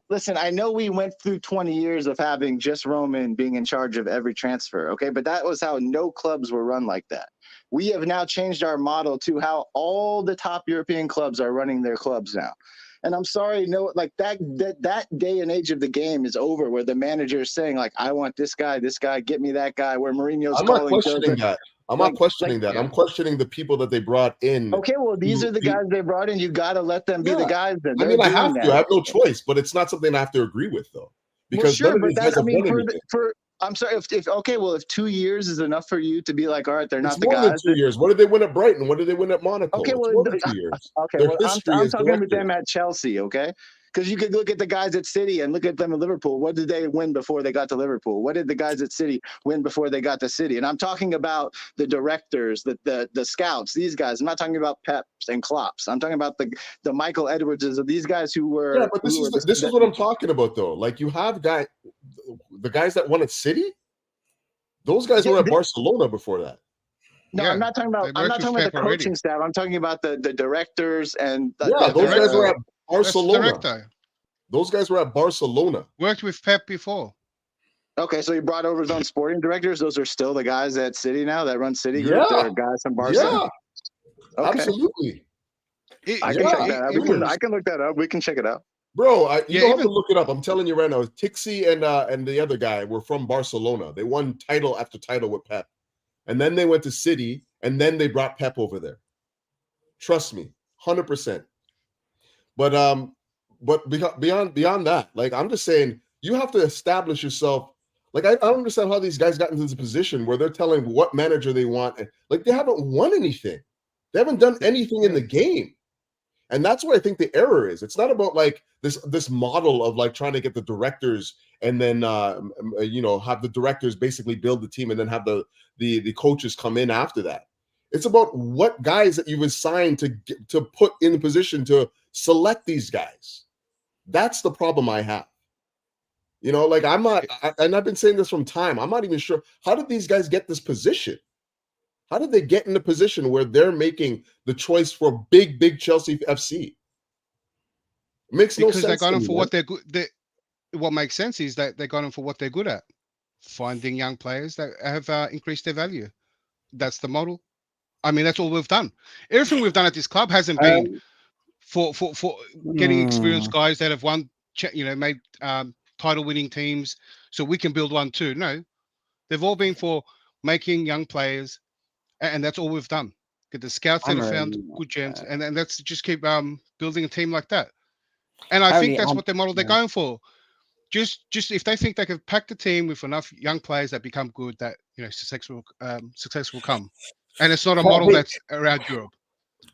Listen. I know we went through 20 years of having just Roman being in charge of every transfer. Okay, but that was how no clubs were run like that. We have now changed our model to how all the top European clubs are running their clubs now. And I'm sorry, like that day and age of the game is over, where the manager is saying, like, I want this guy, get me that guy, where Mourinho's I'm not questioning that. I'm not questioning that. I'm questioning the people that they brought in. Okay, well, these are the guys they brought in. You got to let them be the guys. Then I mean, I have to. I have no choice, but it's not something I have to agree with, though. Because well, sure, but that's, I mean, I'm sorry. If 2 years is enough for you to be like, all right, they're not the guys. More than 2 years. What did they win at Brighton? What did they win at Monaco? Okay, well, more than 2 years. Okay, well, I'm talking with them at Chelsea. Okay, because you could look at the guys at City and look at them at Liverpool. What did they win before they got to Liverpool? What did the guys at City win before they got to City? And I'm talking about the directors, the scouts, these guys. I'm not talking about Peps and Klopps. I'm talking about the Michael Edwardses of these guys who were. Yeah, but this is what I'm talking about, though. Like, you have the guys that won at City. Those guys were at Barcelona before that. No, I'm not talking about the coaching staff. I'm talking about the directors and those guys were at Barcelona. Those guys were at Barcelona. Worked with Pep before. Okay, so he brought over his own sporting directors. Those are still the guys at City now that run City Group. They're guys from Barcelona. Yeah, okay. Absolutely. I can check that out. I can look that up. We can check it out. Bro, you don't have to look it up. I'm telling you right now, Tixi and the other guy were from Barcelona. They won title after title with Pep. And then they went to City, and then they brought Pep over there. Trust me, 100%. But beyond that, like, I'm just saying, you have to establish yourself. Like, I don't understand how these guys got into this position where they're telling what manager they want. Like, they haven't won anything. They haven't done anything in the game. And that's where I think the error is. It's not about like this model of like trying to get the directors and then have the directors basically build the team and then have the coaches come in after that. It's about what guys that you've assigned to put in the position to select these guys. That's the problem I have. Like, I'm not, and I've been saying this from time. I'm not even sure, how did these guys get this position? How did they get in a position where they're making the choice for big Chelsea FC? It makes no sense. Because they got them for what they're good. What makes sense is that they got them for what they're good at, finding young players that have increased their value. That's the model. I mean, that's all we've done. Everything we've done at this club hasn't been for getting experienced guys that have won, made title-winning teams, so we can build one too. No, they've all been for making young players. And that's all we've done. get the scouts that have found Amarim, good gems, and then let's just keep building a team like that. And I think that's what the model they're going for. Just if they think they can pack the team with enough young players that become good, that successful come. And it's not a model that's around Europe.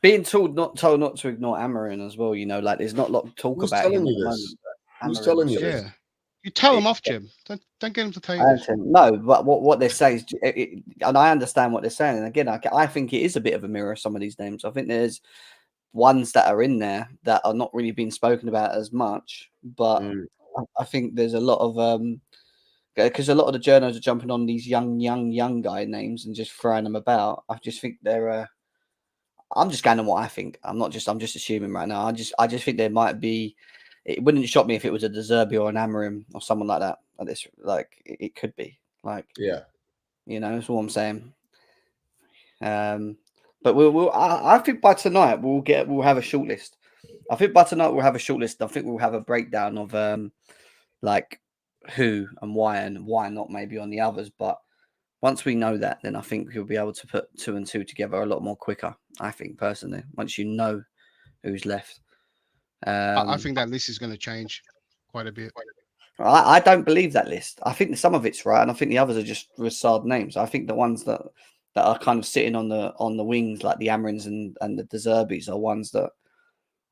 Being told not to ignore Amarin as well, like there's not a lot of talk Who's about telling him you at the this? moment. Who's telling you this? Yeah. You tell them off, Jim. Don't get them to tell you this. No, but what they're saying is, and I understand what they're saying. And again, I think it is a bit of a mirror of some of these names. I think there's ones that are in there that are not really being spoken about as much, but I think there's a lot of because a lot of the journals are jumping on these young guy names and just throwing them about. I just think they're. I'm just going on what I think. I'm just assuming right now. I just think there might be. It wouldn't shock me if it was a De Zerbi or an Amarim or someone like that. It could be yeah. That's what I'm saying. But I think by tonight we'll have a shortlist. I think by tonight we'll have a shortlist. I think we'll have a breakdown of who and why not maybe on the others. But once we know that, then I think we'll be able to put 2 and 2 together a lot more quicker. I think personally, once you know who's left. I think that list is going to change quite a bit. I don't believe that list. I think some of it's right, and I think the others are just facade names. I think the ones that are kind of sitting on the wings, like the Amarins and the De Zerbis, are ones that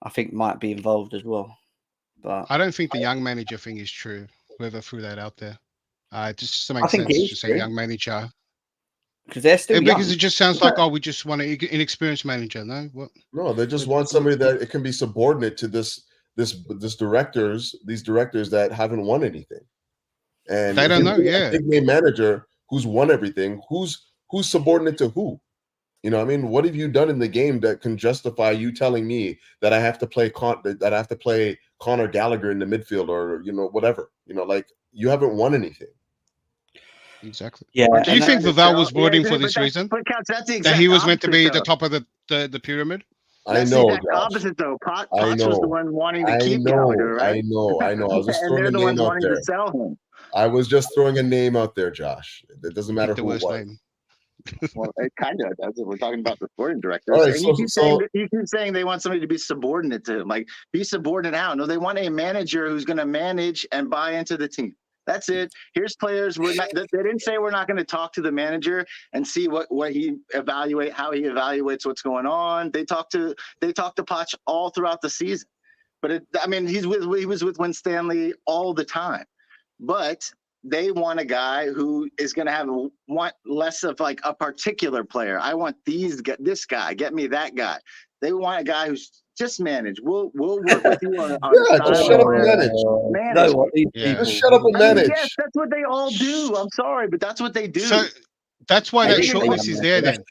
I think might be involved as well. But I don't think the young manager thing is true. Whoever threw that out there, just to make I think sense, it is just say true. young manager. Because they're still young. Because it just sounds like, we just want an inexperienced manager. No, what? No, they just want somebody that it can be subordinate to these directors that haven't won anything. And they don't know. Yeah, big name manager who's won everything. Who's subordinate to who? What have you done in the game that can justify you telling me that I have to play Conor Gallagher in the midfield or whatever? You haven't won anything. Exactly. Yeah. Do you think Vavell was brought in for this reason? That's the that he was meant to be opposite, the top of the pyramid? That's the exact opposite, though. Poch was the one wanting to keep Gallagher, right? I know. I was just throwing a the ones name out wanting there. to sell him. I was just throwing a name out there, Josh. It doesn't matter who it was. Name. Well, it kind of does. We're talking about the sporting directors. All right, and you keep saying they want somebody to be subordinate to him. Like, be subordinate how? No, they want a manager who's going to manage and buy into the team. That's it. Here's players. They didn't say we're not going to talk to the manager and see how he evaluates what's going on. They talked to Poch all throughout the season. But he was with Win Stanley all the time. But they want a guy who is going to want less of like a particular player. I want this guy. Get me that guy. They want a guy who's just manage. We'll work with you on just shut up and manage. Just shut up and manage. Yes, that's what they all do. I'm sorry, but that's what they do. So that's why that shortlist is there. Then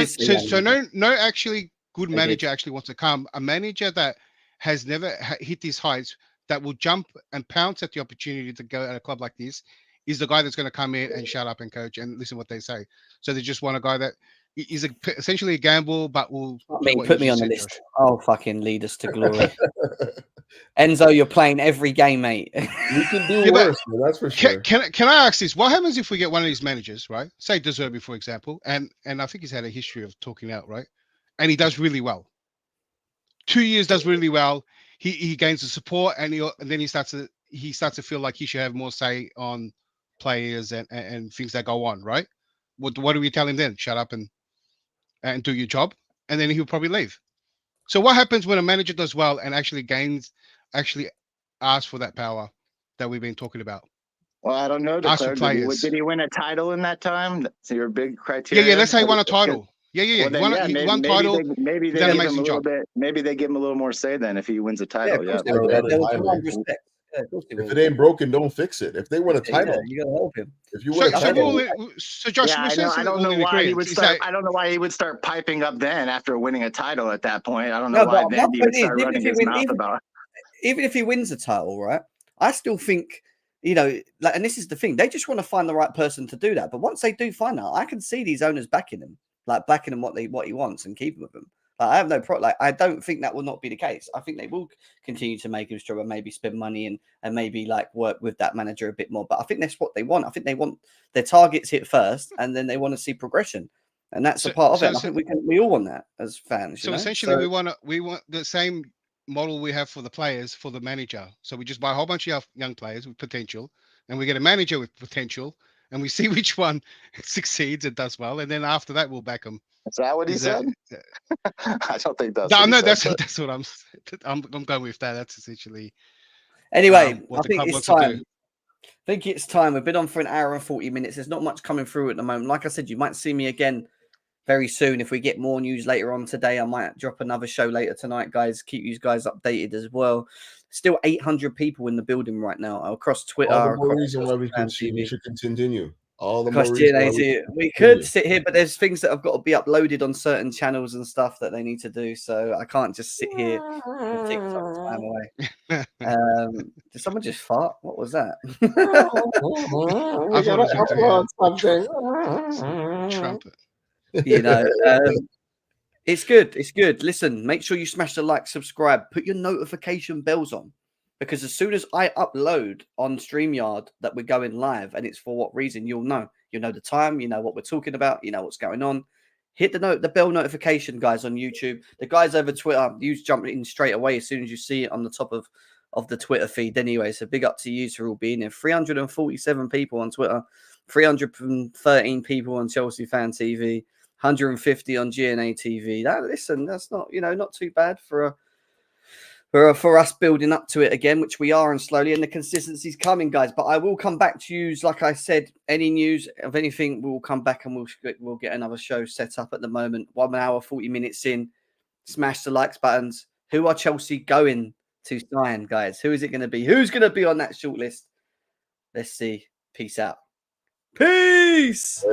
so no actually good manager actually wants to come. A manager that has never hit these heights, that will jump and pounce at the opportunity to go at a club like this, is the guy that's going to come in and shut up and coach and listen to what they say. So they just want a guy that is essentially a gamble, but will. Put me on the list. Oh, fucking lead us to glory. Enzo, you're playing every game, mate. You can do worse, man, that's for sure. Can I ask this? What happens if we get one of these managers, right? Say De Zerbi, for example, and I think he's had a history of talking out, right? And he does really well. 2 years does really well. He gains the support, and then he starts to feel like he should have more say on players and things that go on, right? What do we tell him then? Shut up and do your job, and then he'll probably leave. So what happens when a manager does well and actually asks for that power that we've been talking about? Well, I don't know. Did he win a title in that time? So your big criteria. Yeah. Let's say he won a title. Yeah. Well, he won title. Maybe they give him a little bit. Maybe they give him a little more say then if he wins a title. Yeah, if it ain't broken, don't fix it. If they win a title, you gotta help him. If you win a title, so Josh, I don't know why he would start. I don't know why he would start piping up then after winning a title at that point. I don't know why then he would start running his mouth about. Even if he wins a title, right? I still think, and this is the thing, they just want to find the right person to do that. But once they do find that, I can see these owners backing him. Backing him what he wants and keeping with him. I have no problem. I don't think that will not be the case. I think they will continue to make him stronger, maybe spend money and maybe work with that manager a bit more. But I think that's what they want. I think they want their targets hit first, and then they want to see progression. and that's So- a part of so it. And I think we all want that as fans. So you know? essentially, we want the same model we have for the players for the manager. So we just buy a whole bunch of young players with potential, and we get a manager with potential, and we see which one succeeds and does well, and then after that we'll back them. Is that what he said? I don't think that's. No, what he no, said, that's but- that's what I'm going with that. That's essentially Anyway, what I the think club it's wants to time. do. I think it's time. We've been on for an hour and 40 minutes. There's not much coming through at the moment. Like I said, you might see me again very soon. If we get more news later on today, I might drop another show later tonight, guys. Keep you guys updated as well. Still 800 people in the building right now across Twitter. All the more across reason why we TV. should continue. All the Across more reason why GNA. We could sit here, but there's things that have got to be uploaded on certain channels and stuff that they need to do. So I can't just sit here and take some time away. Did someone just fart? What was that? I thought it was going to trumpet. You know, it's good. It's good. Listen, make sure you smash the like, subscribe, put your notification bells on, because as soon as I upload on StreamYard that we're going live, and it's for what reason, you'll know. You'll know the time. You know what we're talking about. You know what's going on. Hit the bell notification, guys, on YouTube. The guys over Twitter, you jump in straight away as soon as you see it on the top of the Twitter feed. Anyway, so big up to you for all being there. 347 people on Twitter, 313 people on Chelsea Fan TV. 150 on GNA TV. That's not, not too bad for us building up to it again, which we are, and slowly, and the consistency's coming, guys. But I will come back to you, like I said. Any news of anything, we'll come back and we'll get another show set up. At the moment, 1 hour 40 minutes in. Smash the likes buttons. Who are Chelsea going to sign, guys? Who is it going to be? Who's going to be on that shortlist? Let's see. Peace out. Peace.